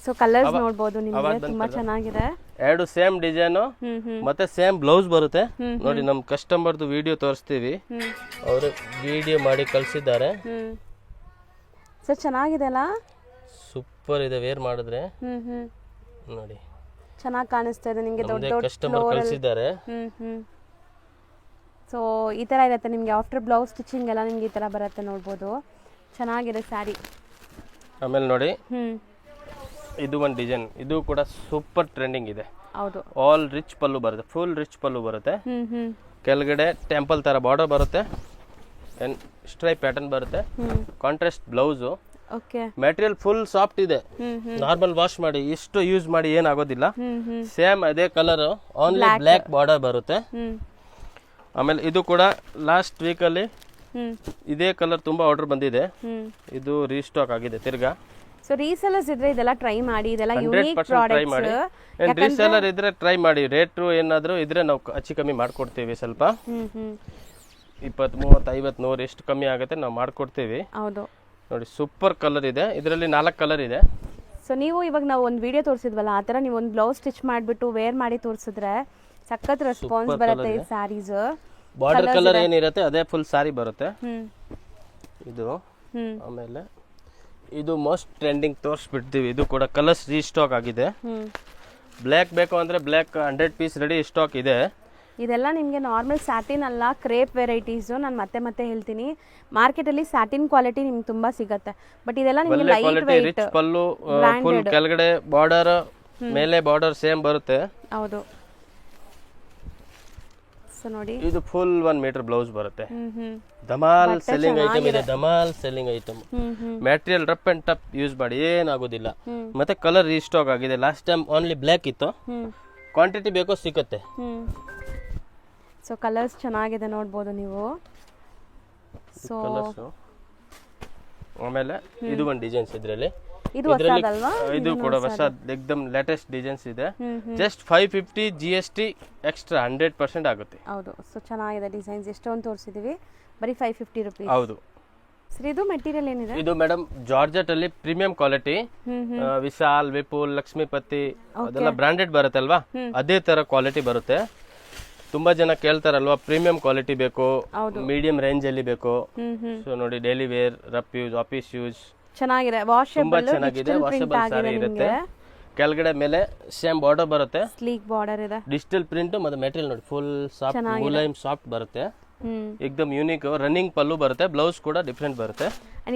So colours ನೋಡಬಹುದು ನಿಮಗೆ, ತುಂಬಾ ಚೆನ್ನಾಗಿದೆ. ಎರಡು ಸೇಮ್ ಡಿಸೈನ್ ಮತ್ತೆ ಸೇಮ್ ಬ್ಲೌಸ್ ಬರುತ್ತೆ ನೋಡಿ. ನಮ್ ಕಸ್ಟಮರ್ದು ವಿಡಿಯೋ ತೋರಿಸ್ತೀವಿ, ಅವರು ವಿಡಿಯೋ ಮಾಡಿ ಕಳ್ಸಿದ್ದಾರೆ. ಸೊ ಚೆನ್ನಾಗಿದೆ ಅಲ್ಲ, ಸೂಪರ್ ಇದೆ. ವೇರ್ ಮಾಡಿದ್ರೆ ನೋಡಿ ಚೆನ್ನಾಗಿ ಕಾಣಿಸ್ತಾ ಇದೆ ನಿಮಗೆ. ದೊಡ್ಡ ಕಸ್ಟಮರ್ ಕಳ್ಸಿದ್ದಾರೆ. ಸೊ ಈ ತರ ಇರುತ್ತೆ ನಿಮಗೆ. ಆಫ್ಟರ್ ಬ್ಲೌಸ್ ಸ್ಟಿಚಿಂಗ್ ಎಲ್ಲ ನಿಮ್ಗೆ ಈ ತರ ಬರುತ್ತೆ ನೋಡ್ಬೋದು. ಚೆನ್ನಾಗಿದೆ ಸ್ಯಾರಿ. ಆಮೇಲೆ ನೋಡಿ ಇದು ಒಂದು ಡಿಸೈನ್, ಇದು ಕೂಡ ಸೂಪರ್ ಟ್ರೆಂಡಿಂಗ್ ಇದೆ. ಹೌದು. ಆಲ್ ರಿಚ್ ಪಲ್ಲು ಬರುತ್ತೆ, ಫುಲ್ ರಿಚ್ ಪಲ್ಲು ಬರುತ್ತೆ. ಕೆಳಗಡೆ ಟೆಂಪಲ್ ತರ ಬಾರ್ಡರ್ ಬರುತ್ತೆ, ಸ್ಟ್ರೈಪ್ ಪ್ಯಾಟರ್ನ್ ಬರುತ್ತೆ, contrast blouse. Material full soft ಇದೆ. ನಾರ್ಮಲ್ ವಾಶ್ ಮಾಡಿ ಇಷ್ಟು ಯೂಸ್ ಮಾಡಿ ಏನಾಗೋದಿಲ್ಲ. ಸೇಮ್ ಅದೇ ಕಲರ್, ಓನ್ಲಿ ಬ್ಲಾಕ್ ಬಾರ್ಡರ್ ಬರುತ್ತೆ. ಆಮೇಲೆ ಇದು ಕೂಡ ಲಾಸ್ಟ್ ವೀಕ್ ಅಲ್ಲಿ ಇದೇ ಕಲರ್ ತುಂಬಾ ಆರ್ಡರ್ ಬಂದಿದೆ. ಇದು ರೀಸ್ಟಾಕ್ ಆಗಿದೆ ತಿರ್ಗಾ. ಸೊ ರೀಸೆಲ್ಲರ್ಸ್ ಇದ್ರೆ ಇದೆಲ್ಲ ಟ್ರೈ ಮಾಡಿ. ಇದೆಲ್ಲ ಯೂನಿಕ್ ಪ್ರಾಡಕ್ಟ್ಸ್. ರೀಸೆಲ್ಲರ್ ಇದ್ರೆ ಟ್ರೈ ಮಾಡಿ. ರೇಟ್ ಏನಾದ್ರು ಇದ್ರೆ ನಾವು ಹೆಚ್ಚು ಕಮ್ಮಿ ಮಾಡ್ಕೊಡ್ತೀವಿ. ಸ್ವಲ್ಪ 20, 30, 50, 100 ಎಷ್ಟು ಕಮ್ಮಿ ಆಗುತ್ತೆ ನಾವು ಮಾಡ್ಕೊಡ್ತೀವಿ. ಹೌದು ನೋಡಿ. ಸೂಪರ್ ಕಲರ್ ಇದೆ, ಇದರಲ್ಲಿ 4 ಕಲರ್ ಇದೆ. ಸೊ ನೀವು ಇವಾಗ ನಾವು ಒಂದು ವಿಡಿಯೋ ತೋರಿಸಿದ್ವಲ್ಲ, ಆ ತರ ನೀವು ಒಂದು ಬ್ಲೌಸ್ ಸ್ಟಿಚ್ ಮಾಡಿಬಿಟ್ಟು ವೇರ್ ಮಾಡಿ ತೋರಿಸಿದ್ರೆ ಸಖತ್ ರೆಸ್ಪಾನ್ಸ್ ಬರುತ್ತೆ ಈ ಸ್ಯಾರೀಸ್. ಬಾರ್ಡರ್ ಕಲರ್ ಏನಿರುತ್ತೆ ಅದೇ ಫುಲ್ ಸಾರಿ ಬರುತ್ತೆ ಇದು. ಆಮೇಲೆ ಇದು ಮೋಸ್ಟ್ ಟ್ರೆಂಡಿಂಗ್ ತೋರಿಸ್ಬಿಡ್ತೀವಿ. ಇದು ಕೂಡ ಕಲರ್ಸ್ ರೀಸ್ಟಾಕ್ ಆಗಿದೆ. ಬ್ಲ್ಯಾಕ್ ಬೇಕು ಅಂದರೆ ಬ್ಲ್ಯಾಕ್ 100 ಪೀಸ್ ರೆಡಿ ಸ್ಟಾಕ್ ಇದೆ. ಇದೆಲ್ಲ ನಿಮಗೆ ನಾರ್ಮಲ್ ಸ್ಯಾಟಿನ್ ಅಲ್ಲ, ಕ್ರೇಪ್ ವೆರೈಟೀಸು. ನಾನು ಮತ್ತೆ ಹೇಳ್ತೀನಿ, ಮಾರ್ಕೆಟಲ್ಲಿ ಸ್ಯಾಟಿನ್ ಕ್ವಾಲಿಟಿ ನಿಮ್ಗೆ ತುಂಬ ಸಿಗುತ್ತೆ. ಬಟ್ ಇದೆಲ್ಲ ನಿಮಗೆ ಲೈಟ್ ಕ್ವಾಲಿಟಿ, ರಿಚ್ ಪಲ್ಲು, ಫುಲ್ ಕೆಳಗಡೆ ಬಾರ್ಡರ್, ಮೇಲೆ ಬಾರ್ಡರ್ ಸೇಮ್ ಬರುತ್ತೆ. ಹೌದು. ಸೊ ನೋಡಿ, ಇದು ಫುಲ್ 1 ಮೀಟರ್ ಬ್ಲೌಸ್ ಬರುತ್ತೆ. ಧಮಾಲ್ ಸೆಲ್ಲಿಂಗ್ ಐಟಮ್ ಇದೆ, ಧಮಾಲ್ selling item. Material rough and tough use ಮಾಡಿ ಏನಾಗೋದಿಲ್ಲ. ಮತ್ತೆ ಕಲರ್ ರೀಸ್ಟಾಕ್ ಆಗಿದೆ. ಲಾಸ್ಟ್ ಟೈಮ್ ಓನ್ಲಿ ಬ್ಲ್ಯಾಕ್ ಇತ್ತು. ಕ್ವಾಂಟಿಟಿ ಬೇಕೋ ಸಿಗುತ್ತೆ. ಸೊ ಕಲರ್ಸ್ ಚೆನ್ನಾಗಿದೆ ನೋಡ್ಬೋದು ನೀವು. ಸೊ ಆಮೇಲೆ ಇದು ಒಂದು ಡಿಸೈನ್ಸ್ ಇದರಲ್ಲಿ. ಇದು ಹೊಸದಲ್ವಾ? ಇದು ಕೂಡ ಹೊಸ ಏಕದಮ್ ಲೇಟೆಸ್ಟ್ ಡಿಸೈನ್ಸ್ ಇದೆ. ಜಸ್ಟ್ 550 GST ಎಕ್ಸ್ಟ್ರಾ 100% ಆಗುತ್ತೆ. ಹೌದು. ಸೊ ಚೆನ್ನಾಗಿದೆ ಡಿಸೈನ್ಸ್. ಎಷ್ಟೊಂದು ತೋರಿಸಿದೀವಿ, ಬರೀ 550 ರುಪೀಸ್. ಹೌದು ಸರ್, ಇದು ಮೆಟೀರಿಯಲ್ ಏನಿದೆ? ಇದು ಮೇಡಮ್ ಜಾರ್ಜೆಟ್ ಅಲ್ಲಿ ಪ್ರೀಮಿಯಂ ಕ್ವಾಲಿಟಿ. ವಿಶಾಲ್, ವಿಪುಲ್, ಲಕ್ಷ್ಮೀಪತಿ ಅದೆಲ್ಲ ಬ್ರಾಂಡೆಡ್ ಬರುತ್ತಲ್ವಾ, ಅದೇ ತರ ಕ್ವಾಲಿಟಿ ಬರುತ್ತೆ. ತುಂಬಾ ಜನ ಕೇಳ್ತಾರಲ್ವಾ ಪ್ರೀಮಿಯಂ ಕ್ವಾಲಿಟಿ ಬೇಕು, ಮೀಡಿಯಂ ರೇಂಜ್ ಅಲ್ಲಿ ಬೇಕು. ಸೊ ನೋಡಿ, daily wear, rough use, office use ಚೆನ್ನಾಗಿದೆ. ತುಂಬಾ ಚೆನ್ನಾಗಿದೆ. ವಾಷಬಲ್ ಸಾರಿ ಇರುತ್ತೆ. ಕೆಳಗಡೆ ಮೇಲೆ ಸೇಮ್ ಬಾರ್ಡರ್ ಬರುತ್ತೆ, ಸ್ಲೀಕ್ ಬಾರ್ಡರ್ ಇದೆ, ಡಿಜಿಟಲ್ ಪ್ರಿಂಟ್. ಮತ್ತೆ ಮೆಟೀರಿಯಲ್ ನೋಡಿ ಫುಲ್ ಸಾಫ್ಟ್, ಮುಲಾಯಂ ಸಾಫ್ಟ್ ಬರುತ್ತೆ. ಏಕದಮ್ ಯೂನಿಕ್. ರನ್ನಿಂಗ್ ಪಲ್ಲು ಬರುತ್ತೆ, ಬ್ಲೌಸ್ ಕೂಡ ಡಿಫರೆಂಟ್ ಬರುತ್ತೆ.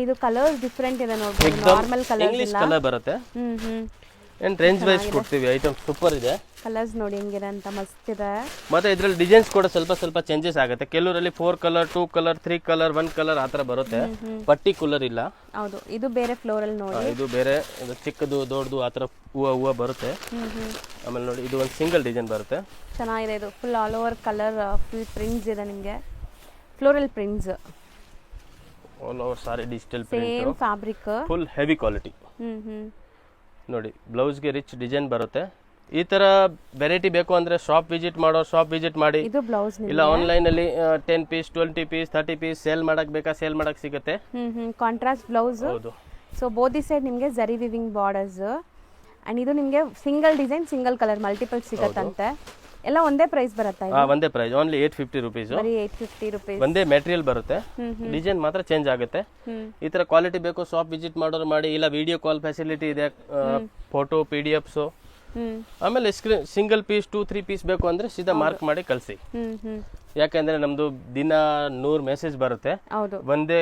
ಇದು ಕಲರ್ ಡಿಫರೆಂಟ್ ಇದೆ ನೋಡ್ಬೋದು. ನಾರ್ಮಲ್ ಕಲರ್ ಇಂಗ್ಲಿಷ್ ಕಲರ್ ಬರುತ್ತೆ. ಅಂಡ್ ರೇಂಜ್ ವೈಸ್ ಕೊಡ್ತೀವಿ. ಐಟಮ್ ಸೂಪರ್ ಇದೆ. ಕಲರ್ಸ್ ನೋಡಿ ಹೆಂಗಿದೆ ಅಂತ, ಮಸ್ತ್ ಇದೆ. ಮತ್ತೆ ಇದ್ರಲ್ಲಿ ಡಿಸೈನ್ಸ್ ಕೂಡ ಸ್ವಲ್ಪ ಚೇಂಜಸ್ ಆಗುತ್ತೆ. ಕೆಲವರಲ್ಲಿ 4 ಕಲರ್, 2 ಕಲರ್, 3 ಕಲರ್, 1 ಕಲರ್ ಆತರ ಬರುತ್ತೆ. ಪರ್ಟಿಕ್ಯುಲರ್ ಇಲ್ಲ. ಹೌದು. ಇದು ಬೇರೆ ಫ್ಲೋರಲ್ ನೋಡಿ. ಇದು ಬೇರೆ, ಚಿಕ್ಕದು ದೊಡ್ಡದು ಆತರ ಹೂವ ಬರುತ್ತೆ. ಆಮೇಲೆ ನೋಡಿ, ಇದು ಒಂದು ಸಿಂಗಲ್ ಡಿಸೈನ್ ಬರುತ್ತೆ. ಚೆನ್ನಾಗಿದೆ. ಇದು full all over colour, full prints ಇದೆ ನಿಮಗೆ, floral prints. All over sari digital same print, fabric, full heavy quality. ನೋಡಿ, ಬ್ಲೌಸ್ಗೆ ರಿಚ್ ಡಿಸೈನ್ ಬರುತ್ತೆ. ಈ ತರ ವೆರೈಟಿ ಬೇಕು ಅಂದ್ರೆ ಶಾಪ್ ವಿಸಿಟ್ ಮಾಡಿ. ಇದು ಬ್ಲೌಸ್ ಇಲ್ಲ ಆನ್ಲೈನ್ ಅಲ್ಲಿ 10 ಪೀಸ್, 20 ಪೀಸ್, 30 ಪೀಸ್ ಸೇಲ್ ಮಾಡಕ್ ಬೇಕಾ, ಸೇಲ್ ಮಾಡಕ್ ಸಿಗುತ್ತೆ. Contrast blouse. ಹೌದು. ಸೊ ಬೋದಿ ಸೈಡ್ ನಿಮಗೆ ಜರಿ ವಿವಿಂಗ್ ಬಾರ್ಡರ್ಸ್. ಅಂಡ್ ಇದು ನಿಮಗೆ single design, single colour, multiple ಸಿಗತ್ತಂತೆ. ಎಲ್ಲ ಒಂದೇ ಪ್ರೈಸ್ ಬರುತ್ತಾ? ಒಂದೇ ಪ್ರೈಸ್, ಓನ್ಲಿ 850 ರುಪೀಸ್. ಬರೀ 850 ರುಪೀಸ್. ಒಂದೇ ಮೆಟೀರಿಯಲ್ ಬರುತ್ತೆ, ಡಿಸೈನ್ ಮಾತ್ರ ಚೇಂಜ್ ಆಗುತ್ತೆ. ಈ ತರ ಕ್ವಾಲಿಟಿ ಬೇಕು, ಶಾಪ್ ವಿಸಿಟ್ ಮಾಡೋರು ಮಾಡಿ. ಇಲ್ಲ ವಿಡಿಯೋ ಕಾಲ್ ಫೆಸಿಲಿಟಿ ಇದೆ, ಫೋಟೋ, PDFs. ಆಮೇಲೆ ಸಿಂಗಲ್ ಪೀಸ್, 2-3 ಪೀಸ್ ಬೇಕು ಅಂದ್ರೆ ಸೀದಾ ಮಾರ್ಕ್ ಮಾಡಿ ಕಳಿಸಿ. ಯಾಕಂದ್ರೆ ನಮ್ದು ದಿನ 100 ಮೆಸೇಜ್ ಬರುತ್ತೆ. ಒಂದೇ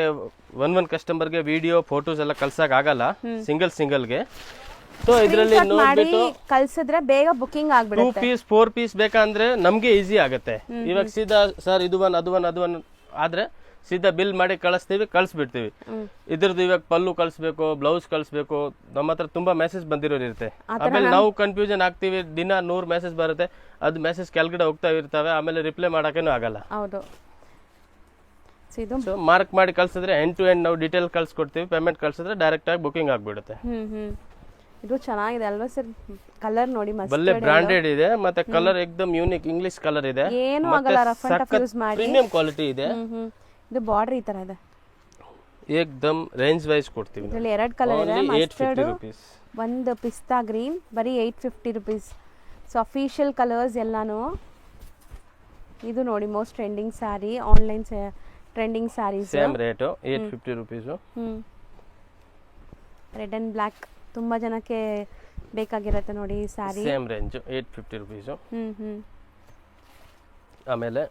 ಒಂದ್ ಕಸ್ಟಮರ್ಗೆ ವಿಡಿಯೋ, ಫೋಟೋಸ್ ಎಲ್ಲ ಕಳ್ಸಕ್ ಆಗಲ್ಲ ಸಿಂಗಲ್ಗೆ. ಸೊ ಇದರಲ್ಲಿ ನೋಡ್ಬಿಟ್ಟು ಕಳ್ಸಿದ್ರೆ ಬೇಗ ಬುಕಿಂಗ್ ಆಗ್ಬಿಡುತ್ತೆ. 2 ಪೀಸ್, 4 ಪೀಸ್ ಬೇಕಂದ್ರೆ ನಮ್ಗೆ ಈಸಿ ಆಗುತ್ತೆ. ಇವಾಗ ಸೀದಾ ಸರ್ ಇದು ಒನ್ ಆದ್ರೆ ಸೀದಾ ಬಿಲ್ ಮಾಡಿ ಕಳಿಸ್ಬಿಡ್ತೀವಿ. ಇದ್ರದ್ದು ಇವಾಗ ಪಲ್ಲು ಕಳಿಸ್ಬೇಕು, ಬ್ಲೌಸ್ ಕಳಿಸ್ಬೇಕು, ನಮ್ಮ ಹತ್ರ ತುಂಬಾ ಮೆಸೇಜ್ ಬಂದಿರೋರು ಇರುತ್ತೆ. ಆಮೇಲೆ ನಾವು ಕನ್ಫ್ಯೂಷನ್ ಆಗ್ತೀವಿ. ದಿನ 100 ಮೆಸೇಜ್ ಬರುತ್ತೆ, ಅದು ಮೆಸೇಜ್ ಕೆಳಗಡೆ ಹೋಗ್ತಾ ಇರ್ತವೆ, ಆಮೇಲೆ ರಿಪ್ಲೈ ಮಾಡಕ್ಕೇನು ಆಗಲ್ಲ. ಸೊ ಮಾರ್ಕ್ ಮಾಡಿ ಕಳ್ಸಿದ್ರೆ ಎಂಡ್ ಟು ಎಂಡ್ ನಾವು ಡೀಟೇಲ್ ಕಳ್ಸಿಕೊಡ್ತೀವಿ. ಪೇಮೆಂಟ್ ಕಳ್ಸಿದ್ರೆ ಡೈರೆಕ್ಟ್ ಆಗಿ ಬುಕಿಂಗ್ ಆಗ್ಬಿಡುತ್ತೆ. ಇದು ಚೆನ್ನಾಗಿದೆ ಅಲ್ವಾ ಸರ್? ಕಲರ್ ನೋಡಿ, ಮಸ್ತ್ ಒಳ್ಳೆ ಬ್ರಾಂಡೆಡ್ ಇದೆ. ಮತ್ತೆ ಕಲರ್ ಏಕದಮ್ ಯೂನಿಕ್ ಇಂಗ್ಲಿಷ್ ಕಲರ್ ಇದೆ. ಏನು ಆಗಲ್ಲ, ರಫ್ ಅಂಡ್ ಟಫ್ ಯೂಸ್ ಮಾಡಿ. ಪ್ರೀಮಿಯಂ ಕ್ವಾಲಿಟಿ ಇದೆ. ಇದು ಬಾರ್ಡರ್ ಈ ತರ ಇದೆ. ಏಕದಮ್ ರೇಂಜ್ ವೈಸ್ ಕೊಡ್ತೀವಿ. ಇದರಲ್ಲಿ 2 ಕಲರ್ ಇದೆ, ಮಸ್ಟರ್ಡ್, ಒಂದು ಪಿಸ್ತಾ ಗ್ರೀನ್. ಬರೀ 850 ರುಪೀಸ್. ಸೊ ಅಫಿಷಿಯಲ್ ಕಲರ್ಸ್ ಎಲ್ಲಾನು. ಇದು ನೋಡಿ, most trending sari, online trending saris. Same rate 850 rupees. Red and black ತುಂಬಾ ಜನಕ್ಕೆ ಬೇಕಾಗಿರುತ್ತೆ ನೋಡಿ ಈ ಸ್ಯಾರಿ. Same range 850 rupees. ಆಮೇಲೆ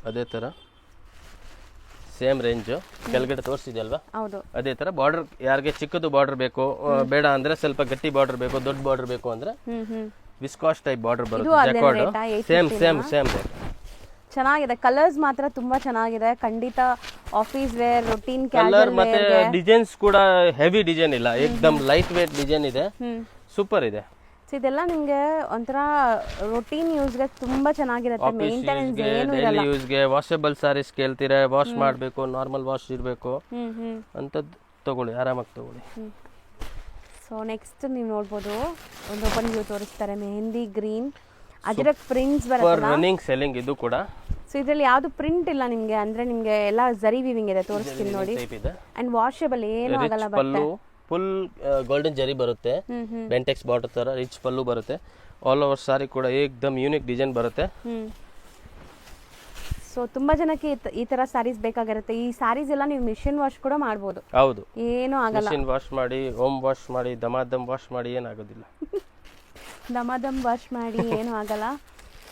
ಅದೇ ತರ ಸೇಮ್ ರೇಂಜ್ ಕೆಳಗಡೆ ತೋರಿಸಿದೆ ಅಲ್ವಾ, ಅದೇ ತರ ಬಾರ್ಡರ್. ಯಾರಿಗೆ ಚಿಕ್ಕದು ಬಾರ್ಡರ್ ಬೇಕು, ಬೇಡ ಅಂದ್ರೆ ಸ್ವಲ್ಪ ಗಟ್ಟಿ ಬಾರ್ಡರ್ ಬೇಕು, ದೊಡ್ಡ ಬಾರ್ಡರ್ ಬೇಕು ಅಂದ್ರೆ ವಿಸ್ಕಾಸ್ ಟೈಪ್ ಬಾರ್ಡರ್ ಬರುತ್ತೆ. Same rate. ಚೆನ್ನಾಗಿದೆ. ಕಲರ್ಸ್ ಮಾತ್ರ ತುಂಬಾ ಚೆನ್ನಾಗಿದೆ. ಖಂಡಿತ ಆಫೀಸ್ ವೇರ್, ರೂಟೀನ್, ಕಲರ್ ಮತ್ತೆ ಡಿಸೈನ್ಸ್ ಕೂಡ ಹೆವಿ ಡಿಸೈನ್ ಇಲ್ಲ, ಏಕದಮ್ ಲೈಟ್ ವೇಟ್ ಡಿಸೈನ್ ಇದೆ. ಸೂಪರ್ ಇದೆ. ಇದೆಲ್ಲ ನಿಮಗೆ ಒಂಥರ ರೂಟೀನ್ ಯೂಸ್ಗೆ ತುಂಬಾ ಚೆನ್ನಾಗಿರುತ್ತೆ. ಮೇಂಟೆನೆನ್ಸ್ ಏನು ಇರಲ್ಲ. ಡೈಲಿ ಯೂಸ್ಗೆ ವಾಷಬಲ್ ಸಾರೀಸ್ ಕೇಳ್ತೀರಾ, ವಾಶ್ ಮಾಡಬೇಕು, ನಾರ್ಮಲ್ ವಾಶ್ ಇರಬೇಕು ಅಂತದ್ದು ತಗೊಳ್ಳಿ, ಆರಾಮಾಗಿ ತಗೊಳ್ಳಿ. ಸೊ ನೆಕ್ಸ್ಟ್ ನೀವು ನೋಡ್ಬೋದು, ಒಂದು ಓಪನ್ ವ್ಯೂ ತೋರಿಸ್ತಾರೆ. ಮೆಹಂದಿ ಗ್ರೀನ್, ಅಜ್ರಕ್ ಪ್ರಿಂಟ್ಸ್ ಬರುತ್ತೆ. ರನ್ನಿಂಗ್ ಸೆಲ್ಲಿಂಗ್ ಇದು ಕೂಡ. ಸೊ ಇದರಲ್ಲಿ ಯಾವುದು ಪ್ರಿಂಟ್ ಇಲ್ಲ ನಿಮಗೆ, ಅಂದ್ರೆ ನಿಮಗೆ ಎಲ್ಲ ಜರಿ ವಿವಿಂಗ್ ಇದೆ. ತೋರಿಸ್ತೀನಿ ನೋಡಿ. ಅಂಡ್ ವಾಷಬಲ್, ಏನು ಆಗಲ್ಲ. ಬಟ್ಟೆ ಫುಲ್ ಗೋಲ್ಡನ್ ಜರಿ ಬರುತ್ತೆ, ಬೆಂಟೆಕ್ಸ್ ಬಾರ್ಡರ್ ತರ ರಿಚ್ ಪಲ್ಲು ಬರುತ್ತೆ. ಆಲ್ ಓವರ್ ಸಾರಿ ಕೂಡ ಏಕದಮ್ ಯೂನಿಕ್ ಡಿಸೈನ್ ಬರುತ್ತೆ. ಸೊ ತುಂಬಾ ಜನಕ್ಕೆ ಈ ತರ ಸ್ಯಾರೀಸ್ ಬೇಕಾಗಿರುತ್ತೆ. ಈ ಸ್ಯಾರೀಸ್ ಎಲ್ಲ ನೀವು ಮಿಷಿನ್ ವಾಶ್ ಕೂಡ ಮಾಡಬಹುದು. ಹೌದು, ಏನು ಆಗಲ್ಲ. ಮಿಷಿನ್ ವಾಶ್ ಮಾಡಿ, ಹೋಮ್ ವಾಶ್ ಮಾಡಿ, ದಮ್ ವಾಶ್ ಮಾಡಿ, ಏನಾಗೋದಿಲ್ಲ. ದಮ್ ವಾಶ್ ಮಾಡಿ ಏನೂ ಆಗಲ್ಲ.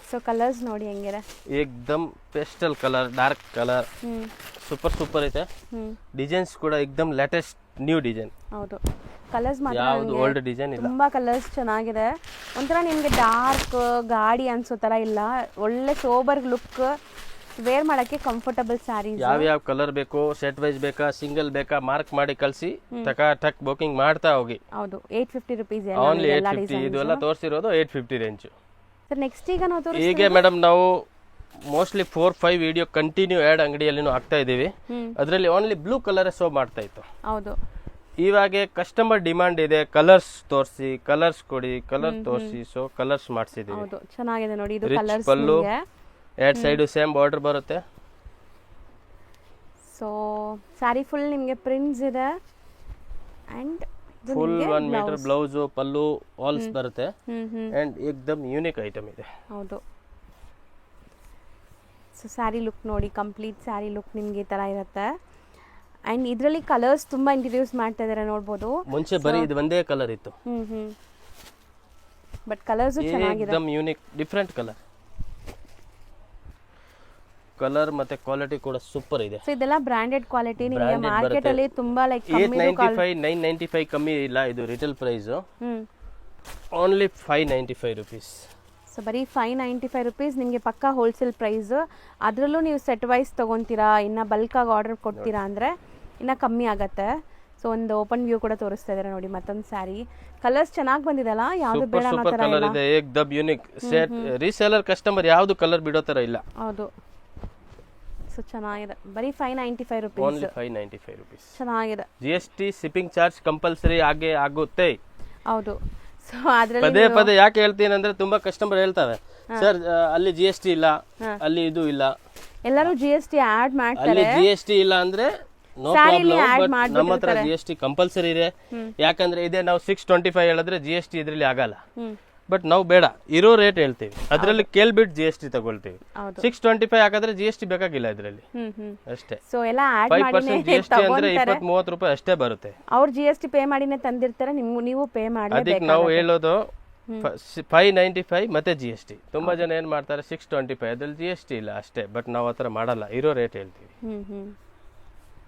ಸೊ ಕಲರ್ಸ್ ನೋಡಿ ಹೆಂಗಿದೆ, ಏಕ್ದಮ್ pastel colour, dark colour, super ಐತೆ. ಡಿಸೈನ್ಸ್ ಕೂಡ ಏಕ್ದಮ್ ಲೇಟೆಸ್ಟ್ ನ್ಯೂ ಡಿಸೈನ್. ಹೌದು, ಕಲರ್ಸ್ ಮಾತ್ರ ಯಾವುದು ಓಲ್ಡ್ ಡಿಸೈನ್ ಇಲ್ಲ. ತುಂಬ ಕಲರ್ಸ್ ಚೆನ್ನಾಗಿದೆ. ಒಂಥರ ನಿಮಗೆ ಡಾರ್ಕ್ ಗಾಡಿ ಅನ್ಸೋ ಥರ ಇಲ್ಲ, ಒಳ್ಳೆ ಸೋಬರ್ ಲುಕ್, ವೇರ್ ಮಾಡೋಕ್ಕೆ ಕಂಫರ್ಟಬಲ್ ಸ್ಯಾರೀಸ್. ಯಾವ ಕಲರ್ ಬೇಕು, ಸೆಟ್ ವೈಸ್ ಬೇಕಾ, ಸಿಂಗಲ್ ಬೇಕಾ, ಮಾರ್ಕ್ ಮಾಡಿ ಕಳಿಸಿ, ಟಕ್ ಬುಕಿಂಗ್ ಮಾಡ್ತಾ ಹೋಗಿ. ಹೌದು, 850 ರುಪೀಸ್ ಓನ್ಲಿ 850. ಇದೆಲ್ಲ ತೋರಿಸಿರೋದು 850 ರೇಂಜ್. ಸರ್ ನೆಕ್ಸ್ಟ್ ಈಗ ನಾವು ಹೀಗೆ ಮೇಡಮ್ ನಾವು ಮೋಸ್ಟ್ಲಿ 4-5 ವಿಡಿಯೋ ಕಂಟಿನ್ಯೂ ಆ್ಯಡ್ ಅಂಗಡಿಯಲ್ಲಿ ಹಾಕ್ತಾ ಇದ್ದೀವಿ. ಅದರಲ್ಲಿ ಓನ್ಲಿ ಬ್ಲೂ ಕಲರ್ ಶೋ ಮಾಡ್ತಾ ಇತ್ತು. ಹೌದು, ಇವಾಗ ಕಸ್ಟಮರ್ ಡಿಮಾಂಡ್ ಇದೆ, ಕಲರ್ಸ್ ತೋರಿಸಿ, ಕಲರ್ಸ್ ಕೊಡಿ, ಕಲರ್ ತೋರಿಸಿ, ಸೊ ಕಲರ್ಸ್ ಮಾಡಿಸಿದ್ದೀವಿ. ಹೌದು, ಚೆನ್ನಾಗಿದೆ ನೋಡಿ. ಇದು ರಿಚ್ ಕಲರ್ಸ್ ಪಲ್ಲು, ಎರಡು ಸೈಡು ಸೇಮ್ ಬಾರ್ಡರ್ ಬರುತ್ತೆ. ಸೊ ಸ್ಯಾರಿ ಫುಲ್ ನಿಮಗೆ ಪ್ರಿಂಟ್ಸ್ ಇದೆ ಅಂಡ್ ಫುಲ್ 1 ಮೀಟರ್ ಬ್ಲೌಸ್, ಪಲ್ಲು ಆಲ್ಸ್ ಬರುತ್ತೆ ಅಂಡ್ ಏಕ್ದಮ್ ಯೂನಿಕ್ ಐಟಮ್ ಇದೆ. ಹೌದು, ಸೊ ಸ್ಯಾರಿ ಲುಕ್ ನೋಡಿ, ಕಂಪ್ಲೀಟ್ ಸ್ಯಾರಿ ಲುಕ್ ನಿಮಗೆ ಈ ಥರ ಇರುತ್ತೆ. ಅಂಡ್ ಇದರಲ್ಲಿ ಕಲರ್ಸ್ ತುಂಬ ಇಂಟ್ರೊಡ್ಯೂಸ್ ಮಾಡ್ತಾ ಇದ್ದಾರೆ, ನೋಡ್ಬೋದು. ಮುಂಚೆ ಬರೀ ಇದು ಒಂದೇ ಕಲರ್ ಇತ್ತು, ಬಟ್ ಕಲರ್ಸ್ ಚೆನ್ನಾಗಿದೆ, ಏಕ್ದಮ್ ಯೂನಿಕ್ ಡಿಫರೆಂಟ್ ಕಲರ್ ಮತ್ತೆ ಕ್ವಾಲಿಟಿ ಕೂಡ ಸೂಪರ್ ಇದೆ. ಸೊ ಇದೆಲ್ಲ ಬ್ರಾಂಡೆಡ್ ಕ್ವಾಲಿಟಿ. ನಿಮಗೆ ಮಾರ್ಕೆಟ್ ಅಲ್ಲಿ ತುಂಬಾ ಲೈಕ್ 895 995 ಕಮ್ಮಿ ಇಲ್ಲ. ಇದು retail price only 595 rupees. So ಬರೀ 595 ರುಪೀಸ್ ನಿಮಗೆ ಪಕ್ಕಾ ಹೋಲ್ಸೇಲ್ ಪ್ರೈಸ್. ಅದರಲ್ಲೂ ನೀವು ಸೆಟ್ ವೈಸ್ ತೊಗೊತೀರಾ, ಇನ್ನು ಬಲ್ಕಾಗಿ ಆರ್ಡರ್ ಕೊಡ್ತೀರಾ ಅಂದರೆ ಇನ್ನು ಕಮ್ಮಿ ಆಗುತ್ತೆ. ಸೊ ಒಂದು ಓಪನ್ ವ್ಯೂ ಕೂಡ ತೋರಿಸ್ತಾ ಇದ್ದಾರೆ ನೋಡಿ. ಮತ್ತೊಂದು ಸ್ಯಾರಿ ಕಲರ್ಸ್ ಚೆನ್ನಾಗಿ ಬಂದಿದಲ್ಲ, ಯಾವುದು ಬೇಡ ಅನ್ನೋ ಥರ ಕಲರ್ ಇದೆ, ಏಕ್ದಮ್ ಯೂನಿಕ್. ಸೆಟ್ ರೀಸೇಲರ್ ಕಸ್ಟಮರ್ ಯಾವುದು ಕಲರ್ ಬಿಡೋ ಥರ ಇಲ್ಲ. ಹೌದು, ಸೊ ಚೆನ್ನಾಗಿದೆ. ಬರೀ 595 ರುಪೀಸ್, ಓನ್ಲಿ 595 ರುಪೀಸ್. ಚೆನ್ನಾಗಿದೆ. GST ಶಿಪ್ಪಿಂಗ್ ಚಾರ್ಜ್ ಕಂಪಲ್ಸರಿ ಆಗುತ್ತೆ. ಹೌದು, ಸೊ ಅದರಲ್ಲಿ ಪದೇ ಯಾಕೆ ಹೇಳ್ತೀನಿ ಅಂದ್ರೆ ತುಂಬಾ ಕಸ್ಟಮರ್ ಹೇಳ್ತಾರೆ, ಸರ್ ಅಲ್ಲಿ GST ಇಲ್ಲ, ಅಲ್ಲಿ ಇದು ಇಲ್ಲ. ಎಲ್ಲರೂ GST ಆಡ್ ಮಾಡ್ತಾರೆ. ಅಲ್ಲಿ GST ಇಲ್ಲ ಅಂದ್ರೆ ನೋ ಪ್ರಾಬ್ಲಮ್, ಬಟ್ ನಮ್ಮ ಹತ್ರ GST ಕಂಪಲ್ಸರಿ ಇದೆ. ಯಾಕಂದ್ರೆ ಇದೇ ನಾವು 625 ಹೇಳಿದ್ರೆ GST ಇದ್ರಲ್ಲಿ ಆಗಲ್ಲ. ಬಟ್ ನಾವು ಬೇಡ, ಇರೋ ರೇಟ್ ಹೇಳ್ತೀವಿ, ಅದರಲ್ಲಿ ಕೇಳ್ಬಿಟ್ಟು GST ತಗೊಳ್ತೀವಿ. 625 ಹಾಕಿದ್ರೆ GST ಬೇಕಾಗಿಲ್ಲ ಇದರಲ್ಲಿ ಅಷ್ಟೇ. ಸೊ ಎಲ್ಲ ಆಡ್ 5% GST ಅಂದ್ರೆ 20-30 ರೂಪಾಯಿ ಅಷ್ಟೇ ಬರುತ್ತೆ. ಅವ್ರು GST ಪೇ ಮಾಡಿನೇ ತಂದಿರ್ತಾರೆ, ನೀವು ಪೇ ಮಾಡಿ. ಅದಕ್ಕೆ ನಾವು ಹೇಳೋದು 595 ಮತ್ತೆ GST. ತುಂಬಾ ಜನ ಏನ್ ಮಾಡ್ತಾರೆ 625 ಅದ್ರಲ್ಲಿ GST ಇಲ್ಲ ಅಷ್ಟೇ. ಬಟ್ ನಾವು ಆ ಥರ ಮಾಡಲ್ಲ, ಇರೋ ರೇಟ್ ಹೇಳ್ತೀವಿ.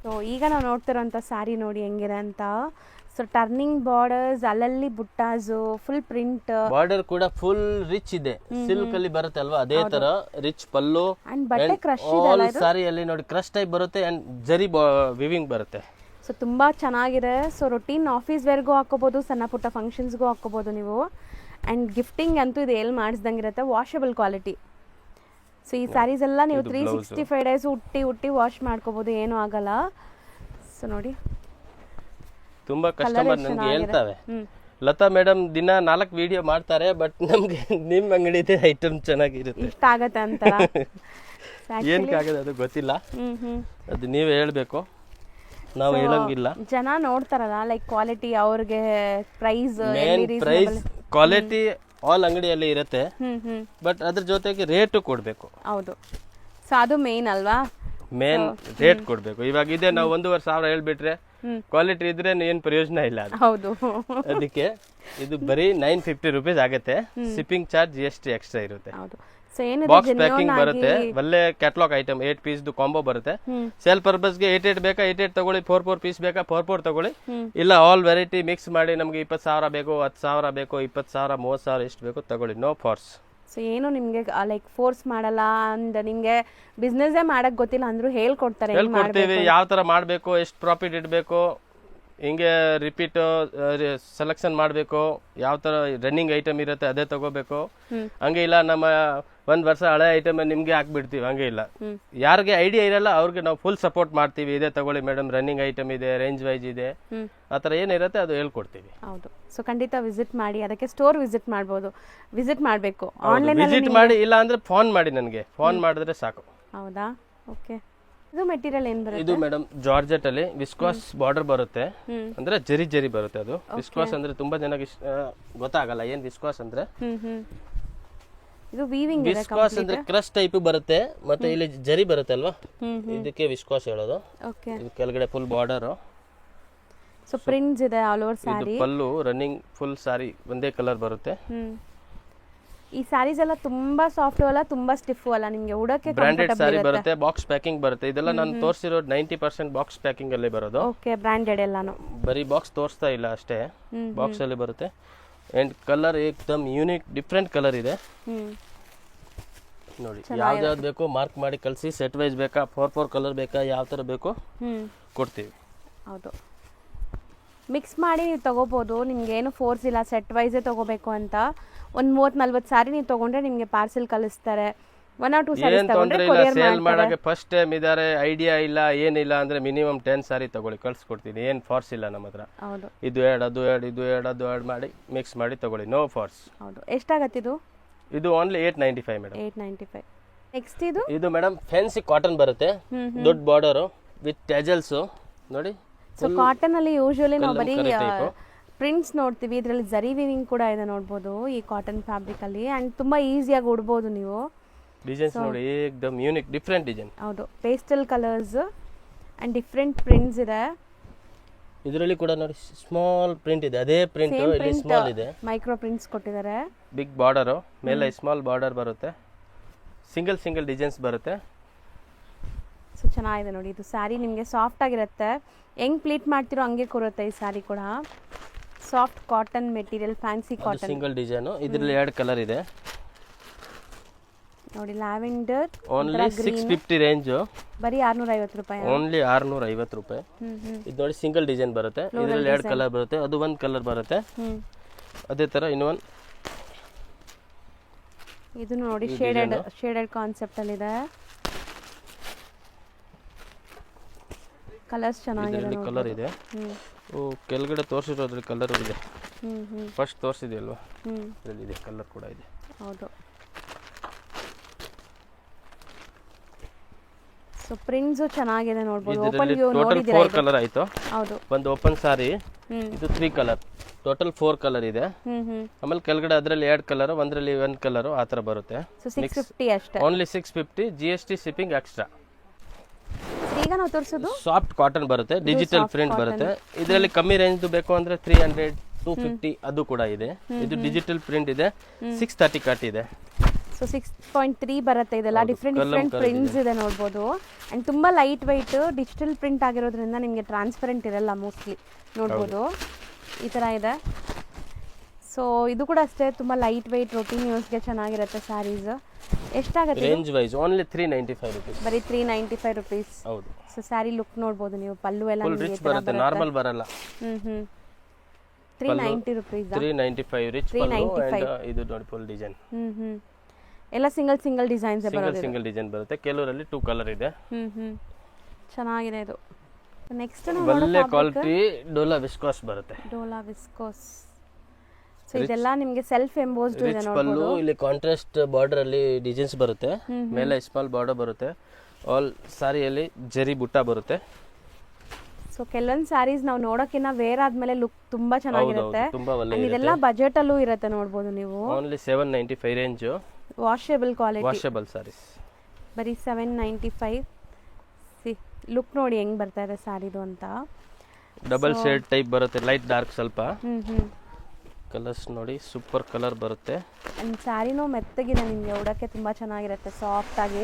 ಸೊ ಈಗ ನಾವು ನೋಡ್ತಿರೋಂಥ ಸ್ಯಾರಿ ನೋಡಿ ಹೆಂಗಿದೆ ಅಂತ. ಸೊ ಟರ್ನಿಂಗ್ ಬಾರ್ಡರ್ಸ್, ಅಲ್ಲಲ್ಲಿ ಬುಟ್ಟಾಸು, ಫುಲ್ ಪ್ರಿಂಟ್. ಬಾರ್ಡರ್ ಕೂಡ ಫುಲ್ ರಿಚ್ ಇದೆ, ಸಿಲ್ಕ್ ಅಲ್ಲಿ ಬರುತ್ತೆ ಅಲ್ವಾ, ಅದೇ ತರ ರಿಚ್ ಪಲ್ಲು. ಅಂಡ್ ಬಟ್ಟೆ ಕ್ರಶ್ ಆಲ್ ಸಾರಿಯಲ್ಲಿ ನೋಡಿ ಕ್ರಶ್ ಟೈಪ್ ಬರುತ್ತೆ ಅಂಡ್ ಜರಿ ವಿವಿಂಗ್ ಬರುತ್ತೆ. ಸೊ ತುಂಬಾ ಚೆನ್ನಾಗಿದೆ. ಸೊ ರೊಟೀನ್ ಆಫೀಸ್ ವೇರ್ಗೂ ಹಾಕೋಬಹುದು, ಸಣ್ಣ ಪುಟ್ಟ ಫಂಕ್ಷನ್ಸ್ಗೂ ಹಾಕೋಬಹುದು ನೀವು. ಅಂಡ್ ಗಿಫ್ಟಿಂಗ್ ಅಂತೂ ಇದು ಎಲ್ಲಿ ಮಾಡಿಸ್ದಂಗಿರುತ್ತೆ. Washable quality. ಸೊ ಈ ಸ್ಯಾರೀಸ್ ಎಲ್ಲ ನೀವು 365 ಡೇಸ್ ಹುಟ್ಟಿ ವಾಶ್ ಮಾಡ್ಕೋಬಹುದು, ಏನೂ ಆಗಲ್ಲ. ಸೊ ನೋಡಿ, ತುಂಬಾ ಕಸ್ಟಮರ್ ನಮ್ಗೆ ಹೇಳ್ತಾವೆ, ಲತಾ ಮೇಡಮ್ ದಿನ 4 ವಿಡಿಯೋ ಮಾಡ್ತಾರೆ, ಬಟ್ ನಮ್ಗೆ ನಿಮ್ ಅಂಗಡಿದೆ ಐಟಮ್ ಚೆನ್ನಾಗಿರುತ್ತೆ, ಇಷ್ಟ ಆಗತ್ತೆ ಅಂತ. ಏನಕ್ಕಾಗದೆ ಅದು ಗೊತ್ತಿಲ್ಲ, ಅದು ನೀವೇ ಹೇಳ್ಬೇಕು, ನಾವು ಹೇಳಂಗಿಲ್ಲ. ಜನ ನೋಡ್ತಾರಲ್ಲ ಲೈಕ್ ಕ್ವಾಲಿಟಿ, ಅವ್ರಿಗೆ ಪ್ರೈಸ್ ಕ್ವಾಲಿಟಿ ಆಲ್ ಅಂಗಡಿಯಲ್ಲಿ ಇರುತ್ತೆ, ಬಟ್ ಅದ್ರ ಜೊತೆಗೆ ರೇಟು ಕೊಡ್ಬೇಕು. ಹೌದು, ಸೊ ಅದು ಮೇನ್ ಅಲ್ವಾ, ಮೇನ್ ರೇಟ್ ಕೊಡ್ಬೇಕು. ಇವಾಗ ಇದೆ ನಾವು 1,500 ಹೇಳ್ಬಿಟ್ರೆ ಕ್ವಾಲಿಟಿ ಇದ್ರೆ ಏನ್ ಪ್ರಯೋಜನ ಇಲ್ಲ. ಹೌದು, ಅದಕ್ಕೆ ಇದು ಬರೀ 950 ರುಪೀಸ್ ಆಗುತ್ತೆ. ಶಿಪ್ಪಿಂಗ್ ಚಾರ್ಜ್ GST ಎಕ್ಸ್ಟ್ರಾ ಇರುತ್ತೆ. ಬಾಕ್ಸ್ ಪ್ಯಾಕಿಂಗ್ ಬರುತ್ತೆ, ಒಳ್ಳೆ ಕ್ಯಾಟಲಾಗ್ ಐಟಮ್ 8 ಪೀಸ್ ಕಾಂಬೋ ಬರುತ್ತೆ. ಸೇಲ್ ಪರ್ಪಸ್ ಗೆ 8 ಬೇಕಾ 8 ತಗೊಳ್ಳಿ, 4 ಪೀಸ್ ಬೇಕಾ 4 ತಗೊಳ್ಳಿ. ಇಲ್ಲ ಆಲ್ ವೆರೈಟಿ ಮಿಕ್ಸ್ ಮಾಡಿ ನಮ್ಗೆ 20,000 ಬೇಕು, 10,000 ಬೇಕು, 20,000 30,000 ಎಷ್ಟು ಬೇಕು ತಗೊಳ್ಳಿ, ನೋ ಫೋರ್ಸ್. ಸೊ ಏನು ನಿಮ್ಗೆ ಲೈಕ್ ಫೋರ್ಸ್ ಮಾಡಲ್ಲ. ಅಂಡ್ ನಿಮ್ಗೆ ಬಿಸ್ನೆಸ್ ಮಾಡಕ್ ಗೊತ್ತಿಲ್ಲ ಅಂದ್ರೂ ಹೇಳ್ಕೊಡ್ತಾರೆ, ಹೇಳ್ಕೊಡ್ತೀವಿ ಯಾವ ತರ ಮಾಡ್ಬೇಕು, ಎಷ್ಟು ಪ್ರಾಫಿಟ್ ಇಡಬೇಕು, ಹಿಂಗೆ ರಿಪೀಟ್ ಸೆಲೆಕ್ಷನ್ ಮಾಡಬೇಕು, ಯಾವ ತರ ರನ್ನಿಂಗ್ ಐಟಮ್ ಇರುತ್ತೆ ಅದೇ ತಗೋಬೇಕು. ಹಂಗೆ ಇಲ್ಲ ನಮ್ಮ 1 ವರ್ಷ ಹಳೆ ಐಟಮ್ ನಿಮ್ಗೆ ಹಾಕ್ಬಿಡ್ತೀವಿ, ಹಂಗೆ ಇಲ್ಲ. ಯಾರಿಗೆ ಐಡಿಯಾ ಇರಲ್ಲ ಅವ್ರಿಗೆ ನಾವು ಫುಲ್ ಸಪೋರ್ಟ್ ಮಾಡ್ತೀವಿ. ಇದೇ ತಗೊಳ್ಳಿ ಮೇಡಮ್, ರನ್ನಿಂಗ್ ಐಟಮ್ ಇದೆ, ರೇಂಜ್ ವೈಸ್ ಇದೆ, ಆ ಥರ ಏನಿರುತ್ತೆ ಅದು ಹೇಳ್ಕೊಡ್ತೀವಿ. ಹೌದು, ಸೊ ಖಂಡಿತ ವಿಸಿಟ್ ಮಾಡಿ. ಅದಕ್ಕೆ ಸ್ಟೋರ್ ವಿಸಿಟ್ ಮಾಡ್ಬೋದು, ವಿಸಿಟ್ ಮಾಡಬೇಕು. ಆನ್ಲೈನ್ ವಿಸಿಟ್ ಮಾಡಿ, ಇಲ್ಲ ಅಂದ್ರೆ ಫೋನ್ ಮಾಡಿ, ನನಗೆ ಫೋನ್ ಮಾಡಿದ್ರೆ ಸಾಕು. ಹೌದಾ, ಓಕೆ. ಇದು ಮೆಟೀರಿಯಲ್ ಏನ್ ಬರುತ್ತೆ? ಇದು ಮೇಡಮ್ ಜಾರ್ಜೆಟ್ ಅಲ್ಲಿ ವಿಸ್ಕಾಸ್ ಬಾರ್ಡರ್ ಬರುತ್ತೆ, ಅಂದ್ರೆ ಜರಿ ಬರುತ್ತೆ. ಅದು ವಿಸ್ಕಾಸ್ ಅಂದ್ರೆ ತುಂಬಾ ಜನಕ್ಕೆ ಗೊತ್ತಾಗಲ್ಲ ಏನ್ ವಿಸ್ಕಾಸ್ ಅಂದ್ರೆ. ಇದು ವೀವಿಂಗ್ ಇದೆ, ವಿಸ್ಕಾಸ್ ಅಂದ್ರೆ ಕ್ರಶ್ ಟೈಪ್ ಬರುತ್ತೆ, ಮತ್ತೆ ಇಲ್ಲಿ ಜರಿ ಬರುತ್ತೆ ಅಲ್ವಾ, ಇದಕ್ಕೆ ವಿಸ್ಕಾಸ್ ಹೇಳೋದು. ಓಕೆ, ಇದು ಕೆಳಗಡೆ ಫುಲ್ ಬಾರ್ಡರ್. ಸೊ ಪ್ರಿಂಟ್ಸ್ ಇದೆ ಆಲ್ ಓವರ್ ಸ್ಯಾರಿ. ಇದು ಪಲ್ಲು, ರನ್ನಿಂಗ್ ಫುಲ್ ಸಾರಿ ಒಂದೇ ಕಲರ್ ಬರುತ್ತೆ. ಈ ಸ್ಯಾರೀಸ್ ಎಲ್ಲ ತುಂಬಾ ಸಾಫ್ಟ್ ಅಲ್ಲ ತುಂಬಾ ಸ್ಟಿಫ್ ಅಲ್ಲ, ನಿಮಗೆ ಉಡಕ್ಕೆ ಬ್ರಾಂಡೆಡ್ ಸ್ಯಾರಿ ಬರುತ್ತೆ, ಬಾಕ್ಸ್ ಪ್ಯಾಕಿಂಗ್ ಬರುತ್ತೆ. ಇದೆಲ್ಲ ನಾನು ತೋರಿಸಿರೋದು 90% ಬಾಕ್ಸ್ ಪ್ಯಾಕಿಂಗ್ ಅಲ್ಲಿ ಬರೋದು. ಓಕೆ, ಬ್ರಾಂಡೆಡ್ ಎಲ್ಲಾನು. ಬರೀ ಬಾಕ್ಸ್ ತೋರಿಸ್ತಾ ಇಲ್ಲ ಅಷ್ಟೇ, ಬಾಕ್ಸ್ ಅಲ್ಲಿ ಬರುತ್ತೆ. ಅಂಡ್ ಕಲರ್ ಏಕ್ದಮ್ ಯೂನಿಕ್ ಡಿಫ್ರೆಂಟ್ ಕಲರ್ ಇದೆ ನೋಡಿ. ಯಾವ್ದು ಬೇಕು ಮಾರ್ಕ್ ಮಾಡಿ ಕಳಿಸಿ. ಸೆಟ್ ವೈಸ್ ಬೇಕಾ, 4 ಕಲರ್ ಬೇಕಾ, ಯಾವ ಥರ ಬೇಕು ಕೊಡ್ತೀವಿ. ಹೌದು, ಮಿಕ್ಸ್ ಮಾಡಿ ನೀವು ತೊಗೋಬೋದು. ನಿಮ್ಗೇನು ಫೋರ್ಸ್ ಇಲ್ಲ ಸೆಟ್ ವೈಸೇ ತೊಗೋಬೇಕು ಅಂತ. ಒಂದು 30-40 ಸ್ಯಾರಿ ನೀವು ತೊಗೊಂಡ್ರೆ ನಿಮಗೆ ಪಾರ್ಸೆಲ್ ಕಳಿಸ್ತಾರೆ. 1 or 2 ಸ್ಯಾರೀಸ್ ತೊಗೊಂಡ್ರೆ ಕೊರಿಯರ್ ಸೇಲ್ ಮಾಡೋಕ್ಕೆ ಫಸ್ಟ್ ಟೈಮ್ ಇದ್ದಾರೆ, ಐಡಿಯಾ ಇಲ್ಲ ಏನಿಲ್ಲ ಅಂದರೆ ಮಿನಿಮಮ್ 10 ಸ್ಯಾರಿ ತಗೊಳ್ಳಿ, ಕಳ್ಸಿಕೊಡ್ತೀನಿ. ಏನು ಫಾರ್ಸ್ ಇಲ್ಲ ನಮ್ಮ ಹತ್ರ. ಹೌದು, ಇದು ಎರಡು ಅದು ಎರಡು ಇದು ಎರಡು ಅದು ಎರಡು ಮಾಡಿ ಮಿಕ್ಸ್ ಮಾಡಿ ತಗೊಳ್ಳಿ, ನೋ ಫಾರ್ಸ್. ಹೌದು. ಎಷ್ಟಾಗತ್ತೆ ಇದು? ಇದು ಓನ್ಲಿ 895 ಮೇಡಮ್. 895. ನೆಕ್ಸ್ಟ್ ಇದು ಮೇಡಮ್ ಫ್ಯಾನ್ಸಿ ಕಾಟನ್ ಬರುತ್ತೆ, ದೊಡ್ಡ ಬಾರ್ಡರು ವಿತ್ ಟ್ಯಾಜಲ್ಸ್ ನೋಡಿ. ಸೊ ಕಾಟನ್ ಅಲ್ಲಿ ಯೂಶುವಲಿ ನಾವು ಬರೀ ಪ್ರಿಂಟ್ಸ್ ನೋಡ್ತೀವಿ, ಇದರಲ್ಲಿ ಜರಿ ವೀವಿಂಗ್ ಕೂಡ ಇದೆ ನೋಡ್ಬೋದು ಈ ಕಾಟನ್ ಫ್ಯಾಬ್ರಿಕ್ ಅಲ್ಲಿ. ಅಂಡ್ ತುಂಬಾ ಈಸಿಯಾಗಿ ಉಡ್ಬೋದು ನೀವು. ಡಿಸೈನ್ಸ್ ನೋಡಿ ಏಕ್ದಮ್ ಯೂನಿಕ್ ಡಿಫ್ರೆಂಟ್ ಡಿಸೈನ್. ಹೌದು, pastel colours and different prints ಇದೆ. ಇದರಲ್ಲಿ ಕೂಡ ನೋಡಿ ಸ್ಮಾಲ್ ಪ್ರಿಂಟ್ ಇದೆ, ಅದೇ ಪ್ರಿಂಟ್ ಇಲ್ಲಿ ಸ್ಮಾಲ್ ಇದೆ, ಮೈಕ್ರೋ ಪ್ರಿಂಟ್ಸ್ ಕೊಟ್ಟಿದ್ದಾರೆ. ಬಿಗ್ ಬಾರ್ಡರ್ ಮೇಲೆ ಸ್ಮಾಲ್ ಬಾರ್ಡರ್ ಬರುತ್ತೆ, ಸಿಂಗಲ್ ಡಿಸೈನ್ಸ್ ಬರುತ್ತೆ. ಸೊ ಚೆನ್ನಾಗಿದೆ ನೋಡಿ. ಇದು ಸ್ಯಾರಿ ನಿಮಗೆ ಸಾಫ್ಟ್ ಆಗಿರುತ್ತೆ, ಹೆಂಗ್ ಪ್ಲೀಟ್ ಮಾಡ್ತಿರೋ ಹಂಗೆ ಕೂರುತ್ತೆ ಈ ಸ್ಯಾರಿ ಕೂಡ. Soft cotton material, fancy cotton, single design. ಇದರಲ್ಲಿ 2 ಕಲರ್ ಇದೆ ನೋಡಿ. ಲ್ಯಾವೆಂಡರ್ ಓನ್ಲಿ 650 ರೇಂಜ್, ಬರೀ 650 ರೂಪಾಯಿ. ಓನ್ಲಿ 650 ರೂಪಾಯಿ. ಇದು ನೋಡಿ ಸಿಂಗಲ್ ಡಿಸೈನ್ ಬರುತ್ತೆ, ಇದರಲ್ಲಿ 2 ಕಲರ್ ಬರುತ್ತೆ, ಅದು 1 ಕಲರ್ ಬರುತ್ತೆ. ಅದೇ ತರ ಇನ್ನೊಂದು ಇದು ನೋಡಿ ಶೇಡೆಡ್ ಕಾನ್ಸೆಪ್ಟ್ ಅಲ್ಲಿ ಇದೆ. ಕಲರ್ಸ್ ಚೆನ್ನಾಗಿದೆ, ಕಲರ್ ಇದೆ. ಕೆಳಗಡೆ ತೋರಿಸಿರೋದ್ರಲ್ಲಿ ಕಲರ್ ಇದೆ, ಫಸ್ಟ್ ತೋರಿಸಿದೆಯಲ್ವಾ ಇದರಲ್ಲಿ ಇದೆ, ಕಲರ್ ಕೂಡ ಇದೆ. ಹೌದು. ಸೊ ಪ್ರಿಂಟ್ಸ್ ಚೆನ್ನಾಗಿದೆ ನೋಡಬಹುದು. ಓಪನ್ ವ್ಯೂ ನೋಡಿದ್ದೀರಾ? 4 ಕಲರ್ ಆಯ್ತು. ಹೌದು, ಒಂದು ಓಪನ್ ಸಾರಿ, ಇದು 3 ಕಲರ್, ಟೋಟಲ್ 4 ಕಲರ್ ಇದೆ. ಆಮೇಲೆ ಕೆಳಗಡೆ ಅದರಲ್ಲಿ 2 ಕಲರ್, ಒಂದರಲ್ಲಿ 1 ಕಲರ್, ಆ ತರ ಬರುತ್ತೆ. ಸೊ 650 ಅಷ್ಟೇ, ಓನ್ಲಿ 650, GST ಶಿಪ್ಪಿಂಗ್ ಎಕ್ಸ್ಟ್ರಾ. ಈಗ ನಾವು ತೋರಿಸೋದು ಸಾಫ್ಟ್ ಕಾಟನ್ ಬರುತ್ತೆ, ಡಿಜಿಟಲ್ ಪ್ರಿಂಟ್ ಬರುತ್ತೆ. ಇದರಲ್ಲಿ ಕಮ್ಮಿ ರೇಂಜ್ ಬೇಕು ಅಂದ್ರೆ 300, 250 ಅದು ಕೂಡ ಇದೆ. ಇದು ಡಿಜಿಟಲ್ ಪ್ರಿಂಟ್ ಇದೆ, 630 ಕಟ್ ಇದೆ. ಸೊ 6.3 ಬರುತ್ತೆ. ಇದೆಲ್ಲ ಡಿಫ್ರೆಂಟ್ ಪ್ರಿಂಟ್ಸ್ ಇದೆ ನೋಡ್ಬೋದು. ಅಂಡ್ ತುಂಬಾ ಲೈಟ್ ವೈಟ್ ಡಿಜಿಟಲ್ ಪ್ರಿಂಟ್ ಆಗಿರೋದ್ರಿಂದ ನಿಮಗೆ ಟ್ರಾನ್ಸ್ಪರೆಂಟ್ ಇರಲ್ಲ ಮೋಸ್ಟ್ಲಿ, ನೋಡ್ಬೋದು ಈ ತರ ಇದೆ. ಸೊ ಇದು ಕೂಡ ಅಷ್ಟೇ, ತುಂಬಾ ಲೈಟ್ ವೈಟ್ ರೋಟೀನ್ ಯೂಸ್ಗೆ ಚೆನ್ನಾಗಿರುತ್ತೆ ಸ್ಯಾರೀಸ್. ಎಷ್ಟಾಗುತ್ತೆ ರೇಂಜ್ ವೈಸ್? ಓನ್ಲಿ 395 ರೂಪೀಸ್, ಬರೀ 395 ರೂಪೀಸ್. ಹೌದು. ಸೊ ಸ್ಯಾರಿ ಲುಕ್ ನೋಡ್ಬೋದು ನೀವು, ಪಲ್ಲು ಎಲ್ಲ ರಿಚ್ ಬರುತ್ತೆ, ನಾರ್ಮಲ್ ಬರಲ್ಲ. 390 ರೂಪೀಸ್, 395 ರಿಚ್ ಪಲ್ಲು. ಅಂಡ್ ಇದು ನೋಡಿ ಫುಲ್ ಡಿಸೈನ್, ಎಲ್ಲ ಸಿಂಗಲ್ ಡಿಸೈನ್ಸ್ ಬರುತ್ತೆ, ಸಿಂಗಲ್ ಡಿಸೈನ್ ಬರುತ್ತೆ. ಕೆಲವರಲ್ಲಿ 2 ಕಲರ್ ಇದೆ. ಚೆನ್ನಾಗಿದೆ ಇದು. ನೆಕ್ಸ್ಟ್ ಒಳ್ಳೆ ಕ್ವಾಲಿಟಿ ಡೋಲಾ ವಿಸ್ಕೋಸ್ ಬರುತ್ತೆ. ಡೋಲಾ ವಿಸ್ಕೋಸ್. ಸೊ ಇದೆಲ್ಲ ನಿಮಗೆ ಸೆಲ್ಫ್ ಎಂಬೋಸ್ಡ್ ಇದೆ ನೋಡಬಹುದು. ಇಲ್ಲಿ ಕಾಂಟ್ರಾಸ್ಟ್ ಬಾರ್ಡರ್ ಅಲ್ಲಿ ಡಿಸೈನ್ಸ್ ಬರುತ್ತೆ, ಮೇಲೆ ಸ್ಮಾಲ್ ಬಾರ್ಡರ್ ಬರುತ್ತೆ. ಆಲ್ ಸಾರಿಯಲ್ಲಿ ಜರಿ ಬುಟ್ಟ ಬರುತ್ತೆ. ಸೊ ಕೆಲವೊಂದು ಸ್ಯಾರೀಸ್ ನಾವು ನೋಡೋಕ್ಕಿಂತ ವೇರ್ ಆದ್ಮೇಲೆ ಲುಕ್ ತುಂಬಾ ಚೆನ್ನಾಗಿರುತ್ತೆ. ತುಂಬಾ ಒಳ್ಳೆ ಇದೆಲ್ಲ ಬಜೆಟ್ ಅಲ್ಲೂ ಇರುತ್ತೆ ನೋಡಬಹುದು ನೀವು. Only 795 range, washable quality, washable saris, ಬರೀ 795. ಲುಕ್ ನೋಡಿ ಹೆಂಗ್ ಬರ್ತಾ ಇದೆ ಸ್ಯಾರಿದು ಅಂತ. ಡಬಲ್ ಶೇಡ್ ಟೈಪ್ ಬರುತ್ತೆ, ಲೈಟ್ ಡಾರ್ಕ್ ಸ್ವಲ್ಪ. ಕಲರ್ಸ್ ನೋಡಿ ಸೂಪರ್ ಕಲರ್ ಬರುತ್ತೆ. ಅಂಡ್ ಸ್ಯಾರಿನೂ ಮೆತ್ತಗಿದೆ, ನಿಮಗೆ ಉಡಕ್ಕೆ ತುಂಬಾ ಚೆನ್ನಾಗಿರುತ್ತೆ, ಸಾಫ್ಟ್ ಆಗಿ.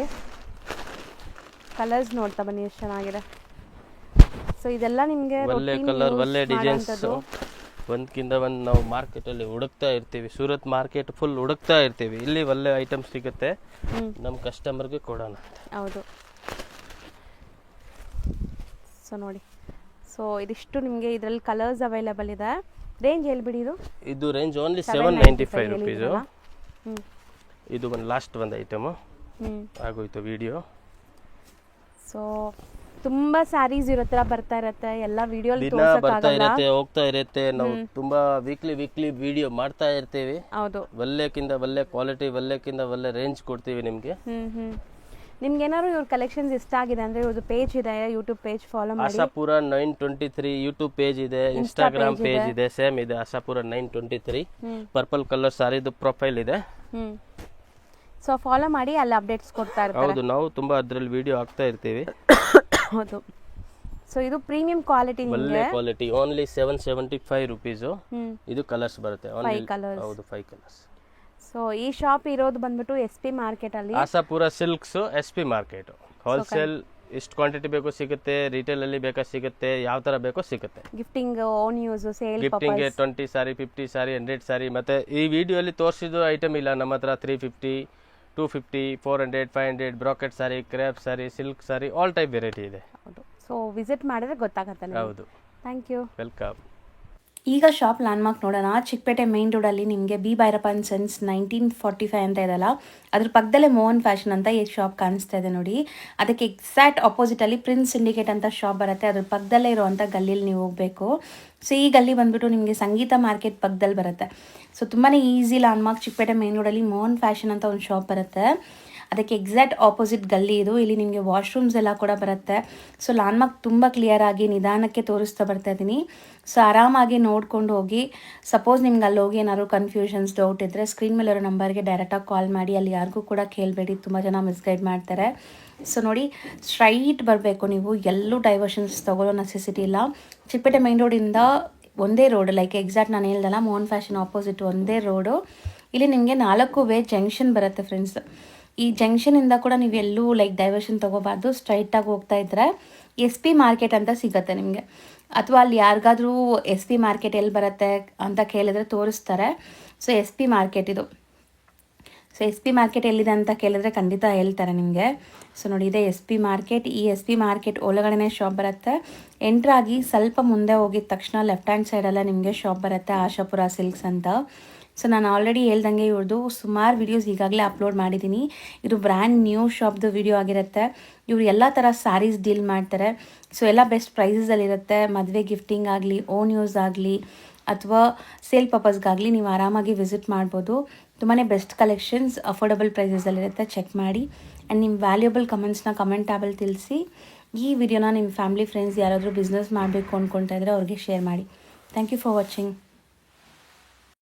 ಕಲರ್ಸ್ ನೋಡ್ತಾ ಬನ್ನಿ ಎಷ್ಟು ಚೆನ್ನಾಗಿದೆ. ಸೊ ಇದೆಲ್ಲ ನಿಮಗೆ ಒಳ್ಳೆ ಕಲರ್, ಒಳ್ಳೆ ಡಿಸೈನ್ಸ್, ಒಂದ್ಕಿಂತ ಒಂದು ನಾವು ಮಾರ್ಕೆಟಲ್ಲಿ ಹುಡುಕ್ತಾ ಇರ್ತೀವಿ. ಸೂರತ್ ಮಾರ್ಕೆಟ್ ಫುಲ್ ಹುಡುಕ್ತಾ ಇರ್ತೀವಿ, ಇಲ್ಲಿ ಒಳ್ಳೆ ಐಟಮ್ ಸಿಗುತ್ತೆ, ನಮ್ಮ ಕಸ್ಟಮರ್ಗೆ ಕೊಡೋಣ. ಹೌದು. ಸೊ ನೋಡಿ, ಸೊ ಇದಿಷ್ಟು ನಿಮಗೆ ಇದರಲ್ಲಿ ಕಲರ್ಸ್ ಅವೈಲೇಬಲ್ ಇದೆ. ರೇಂಜ್ ಹೇಳ್ಬಿಡಿ ಇದು. ಇದು ರೇಂಜ್ ಓನ್ಲಿ 795 ರೂಪೀಸ್. ಇದು ಒಂದು ಲಾಸ್ಟ್ ಒಂದು ಐಟಮ್ ಆಗೋಯ್ತು ವಿಡಿಯೋ. ಸೊ ತುಂಬಾ ಸ್ಯಾರೀಸ್ ಇರೋ ಬರ್ತಾ ಇರುತ್ತೆ, ಎಲ್ಲ ವಿಡಿಯೋ ಬರ್ತಾ ಇರುತ್ತೆ, ಹೋಗ್ತಾ ಇರುತ್ತೆ. ನಾವು ತುಂಬಾ ವೀಕ್ಲಿ ವಿಡಿಯೋ ಮಾಡ್ತಾ ಇರ್ತೀವಿ. ಹೌದು, ಒಳ್ಳೆಕಿಂತ ಒಳ್ಳೆ ಕ್ವಾಲಿಟಿ, ಒಳ್ಳೆಕಿಂತ ಒಳ್ಳೆ ರೇಂಜ್ ಕೊಡ್ತೀವಿ ನಿಮ್ಗೆ. ನಿಮ್ಗೆ ಏನಾದ್ರು ಇವ್ರ ಕಲೆಕ್ಷನ್ಸ್ ಇಷ್ಟ ಆಗಿದೆ ಅಂದ್ರೆ ಇವ್ರದ್ದು ಪೇಜ್ ಇದೆ, ಯೂಟ್ಯೂಬ್ ಪೇಜ್ ಫಾಲೋ ಮಾಡಿ. ಆಶಾಪುರ 923 ಯೂಟ್ಯೂಬ್ ಪೇಜ್ ಇದೆ, ಇನ್ಸ್ಟಾಗ್ರಾಮ್ ಪೇಜ್ ಇದೆ, ಸೇಮ್ ಇದೆ, ಆಶಾಪುರ 923. ಪರ್ಪಲ್ ಕಲರ್ ಸಾರಿದು ಪ್ರೊಫೈಲ್ ಇದೆ. ಸೊ ಫಾಲೋ ಮಾಡಿ, ಅಲ್ಲಿ ಅಪ್ಡೇಟ್ಸ್ ಕೊಡ್ತಾ ಇರ್ತಾರೆ. ಹೌದು, ನಾವು ತುಂಬಾ ಅದ್ರಲ್ಲಿ ವಿಡಿಯೋ ಹಾಕ್ತಾ ಇರ್ತೀವಿ. ಹೌದು. ಸೊ ಇದು ಪ್ರೀಮಿಯಂ ಕ್ವಾಲಿಟಿ, ಒಳ್ಳೆ ಕ್ವಾಲಿಟಿ, ಓನ್ಲಿ 775 ರೂಪೀಸ್. ಇದು ಕಲರ್ಸ್ ಬರುತ್ತೆ, 5 ಕಲರ್ಸ್. ಹೌದು 5 ಕಲರ್ಸ್. ಸೊ ಈ ಶಾಪ್ ಇರೋದು ಬಂದ್ಬಿಟ್ಟು SP ಮಾರ್ಕೆಟಲ್ಲಿ. Ashapura silks SP market. Wholesale ಎಷ್ಟು ಕ್ವಾಂಟಿಟಿ ಬೇಕು ಸಿಗುತ್ತೆ, ರಿಟೇಲಲ್ಲಿ ಬೇಕಾ ಸಿಗುತ್ತೆ, ಯಾವ ಥರ ಬೇಕೋ ಸಿಗುತ್ತೆ. ಗಿಫ್ಟಿಂಗ್, ಓನ್ ಯೂಸ್, ಸೇಲ್, ಗಿಫ್ಟಿಂಗ್ಗೆ 20 ಸಾರಿ, 50 ಸಾರಿ, 100 ಸಾರಿ. ಮತ್ತು ಈ ವಿಡಿಯೋಲಿ ತೋರಿಸಿದ್ದು ಐಟಮ್ ಇಲ್ಲ ನಮ್ಮ ಹತ್ರ. 350, 250, 400, 500 bracket sari, crepe sari, silk sari, all type variety ಇದೆ. ಹೌದು. ಸೊ ವಿಸಿಟ್ ಮಾಡಿದ್ರೆ ಗೊತ್ತಾಗುತ್ತೆ. ಹೌದು. Thank you. ವೆಲ್ಕಮ್. ಈಗ ಶಾಪ್ ಲ್ಯಾಂಡ್ಮಾರ್ಕ್ ನೋಡೋಣ. ಚಿಕ್ಕಪೇಟೆ ಮೇನ್ ರೋಡಲ್ಲಿ ನಿಮಗೆ ಬಿ ಭೈರಪ್ಪ ಅಂಡ್ ಸನ್ಸ್ 1945 ಅಂತ ಇದೆಲ್ಲ, ಅದ್ರ ಪಕ್ಕದಲ್ಲೇ ಮೋಹನ್ ಫ್ಯಾಷನ್ ಅಂತ ಈ ಶಾಪ್ ಕಾಣಿಸ್ತಾ ಇದೆ ನೋಡಿ. ಅದಕ್ಕೆ ಎಕ್ಸಾಕ್ಟ್ ಆಪೋಸಿಟಲ್ಲಿ ಪ್ರಿನ್ಸ್ ಸಿಂಡಿಕೇಟ್ ಅಂತ ಶಾಪ್ ಬರುತ್ತೆ. ಅದ್ರ ಪಕ್ಕದಲ್ಲೇ ಇರುವಂಥ ಗಲ್ಲಿಲಿ ನೀವು ಹೋಗಬೇಕು. ಸೊ ಈ ಗಲ್ಲಿ ಬಂದುಬಿಟ್ಟು ನಿಮಗೆ ಸಂಗೀತ ಮಾರ್ಕೆಟ್ ಪಕ್ಕದಲ್ಲಿ ಬರುತ್ತೆ. ಸೊ ತುಂಬಾ ಈಸಿ ಲ್ಯಾಂಡ್ಮಾರ್ಕ್. ಚಿಕ್ಕಪೇಟೆ ಮೇನ್ ರೋಡಲ್ಲಿ ಮೋಹನ್ ಫ್ಯಾಷನ್ ಅಂತ ಒಂದು ಶಾಪ್ ಬರುತ್ತೆ. ಅದಕ್ಕೆ ಎಕ್ಸಾಕ್ಟ್ ಆಪೋಸಿಟ್ ಗಲ್ಲಿ ಇದು. ಇಲ್ಲಿ ನಿಮಗೆ ವಾಶ್ರೂಮ್ಸ್ ಎಲ್ಲ ಕೂಡ ಬರುತ್ತೆ. ಸೊ ಲ್ಯಾಂಡ್ಮಾರ್ಕ್ ತುಂಬ ಕ್ಲಿಯರಾಗಿ ನಿಧಾನಕ್ಕೆ ತೋರಿಸ್ತಾ ಬರ್ತಾ ಇದ್ದೀನಿ. ಸೊ ಆರಾಮಾಗಿ ನೋಡ್ಕೊಂಡು ಹೋಗಿ. ಸಪೋಸ್ ನಿಮ್ಗೆ ಅಲ್ಲಿ ಹೋಗಿ ಏನಾದ್ರು ಕನ್ಫ್ಯೂಷನ್ಸ್, ಡೌಟ್ ಇದ್ದರೆ ಸ್ಕ್ರೀನ್ ಮೇಲೆ ಇರೋ ನಂಬರ್ಗೆ ಡೈರೆಕ್ಟಾಗಿ ಕಾಲ್ ಮಾಡಿ. ಅಲ್ಲಿ ಯಾರಿಗೂ ಕೂಡ ಕೇಳಬೇಡಿ, ತುಂಬ ಜನ ಮಿಸ್ಗೈಡ್ ಮಾಡ್ತಾರೆ. ಸೊ ನೋಡಿ, ಸ್ಟ್ರೈಟ್ ಬರಬೇಕು ನೀವು, ಎಲ್ಲೂ ಡೈವರ್ಷನ್ಸ್ ತೊಗೊಳ್ಳೋ ನೆಸೆಸಿಟಿ ಇಲ್ಲ. ಚಿಕ್ಕಪೇಟೆ ಮೈನ್ ರೋಡಿಂದ ಒಂದೇ ರೋಡ್, ಲೈಕ್ ಎಕ್ಸಾಕ್ಟ್ ನಾನು ಹೇಳ್ದಲ್ಲ ಮೋಹನ್ ಫ್ಯಾಷನ್ ಆಪೋಸಿಟ್ ಒಂದೇ ರೋಡು. ಇಲ್ಲಿ ನಿಮಗೆ 4 ವೇ ಜಂಕ್ಷನ್ ಬರುತ್ತೆ ಫ್ರೆಂಡ್ಸ್. ಈ ಜಂಕ್ಷನಿಂದ ಕೂಡ ನೀವು ಎಲ್ಲೂ ಲೈಕ್ ಡೈವರ್ಷನ್ ತೊಗೋಬಾರ್ದು. ಸ್ಟ್ರೈಟಾಗಿ ಹೋಗ್ತಾ ಇದ್ದರೆ SP ಮಾರ್ಕೆಟ್ ಅಂತ ಸಿಗುತ್ತೆ ನಿಮಗೆ. ಅಥವಾ ಅಲ್ಲಿ ಯಾರಿಗಾದ್ರೂ SP ಮಾರ್ಕೆಟ್ ಎಲ್ಲಿ ಬರುತ್ತೆ ಅಂತ ಕೇಳಿದ್ರೆ ತೋರಿಸ್ತಾರೆ. ಸೊ SP ಮಾರ್ಕೆಟ್ ಇದು. ಸೊ SP ಮಾರ್ಕೆಟ್ ಎಲ್ಲಿದೆ ಅಂತ ಕೇಳಿದ್ರೆ ಖಂಡಿತ ಹೇಳ್ತಾರೆ ನಿಮಗೆ. ಸೊ ನೋಡಿ, ಇದೆ SP ಮಾರ್ಕೆಟ್. ಈ SP ಮಾರ್ಕೆಟ್ ಒಳಗಡೆನೇ ಶಾಪ್ ಬರುತ್ತೆ. ಎಂಟ್ರಾಗಿ ಸ್ವಲ್ಪ ಮುಂದೆ ಹೋಗಿದ ತಕ್ಷಣ ಲೆಫ್ಟ್ ಹ್ಯಾಂಡ್ ಸೈಡಲ್ಲೇ ನಿಮಗೆ ಶಾಪ್ ಬರುತ್ತೆ, ಆಶಾಪುರ ಸಿಲ್ಕ್ಸ್ ಅಂತ. ಸೊ ನಾನು ಆಲ್ರೆಡಿ ಹೇಳ್ದಂಗೆ ಇವ್ರದ್ದು ಸುಮಾರು ವೀಡಿಯೋಸ್ ಈಗಾಗಲೇ ಅಪ್ಲೋಡ್ ಮಾಡಿದ್ದೀನಿ. ಇದು ಬ್ರ್ಯಾಂಡ್ ನ್ಯೂ ಶಾಪ್ದು ವಿಡಿಯೋ ಆಗಿರುತ್ತೆ. ಇವರು ಎಲ್ಲ ಥರ ಸ್ಯಾರೀಸ್ ಡೀಲ್ ಮಾಡ್ತಾರೆ. ಸೊ ಎಲ್ಲ ಬೆಸ್ಟ್ ಪ್ರೈಸಸಲ್ಲಿರುತ್ತೆ. ಮದುವೆ ಗಿಫ್ಟಿಂಗ್ ಆಗಲಿ, ಓನ್ ಯೂಸ್ ಆಗಲಿ, ಅಥವಾ ಸೇಲ್ ಪರ್ಪಸ್ಗಾಗಲಿ ನೀವು ಆರಾಮಾಗಿ ವಿಸಿಟ್ ಮಾಡ್ಬೋದು. ತುಂಬಾ ಬೆಸ್ಟ್ ಕಲೆಕ್ಷನ್ಸ್ ಅಫೋರ್ಡಬಲ್ ಪ್ರೈಸಸಲ್ಲಿರುತ್ತೆ. ಚೆಕ್ ಮಾಡಿ. ಆ್ಯಂಡ್ ನಿಮ್ಮ ವ್ಯಾಲ್ಯೂಬಲ್ ಕಮೆಂಟ್ಸ್ನ ಕಮೆಂಟ್ ಟ್ಯಾಬಲ್ಲಿ ತಿಳಿಸಿ. ಈ ವಿಡಿಯೋನ ನಿಮ್ಮ ಫ್ಯಾಮಿಲಿ ಫ್ರೆಂಡ್ಸ್ ಯಾರಾದರೂ ಬಿಸ್ನೆಸ್ ಮಾಡಬೇಕು ಅಂದ್ಕೊಳ್ತಾ ಇದ್ದರೆ ಅವ್ರಿಗೆ ಶೇರ್ ಮಾಡಿ. Thank you for watching.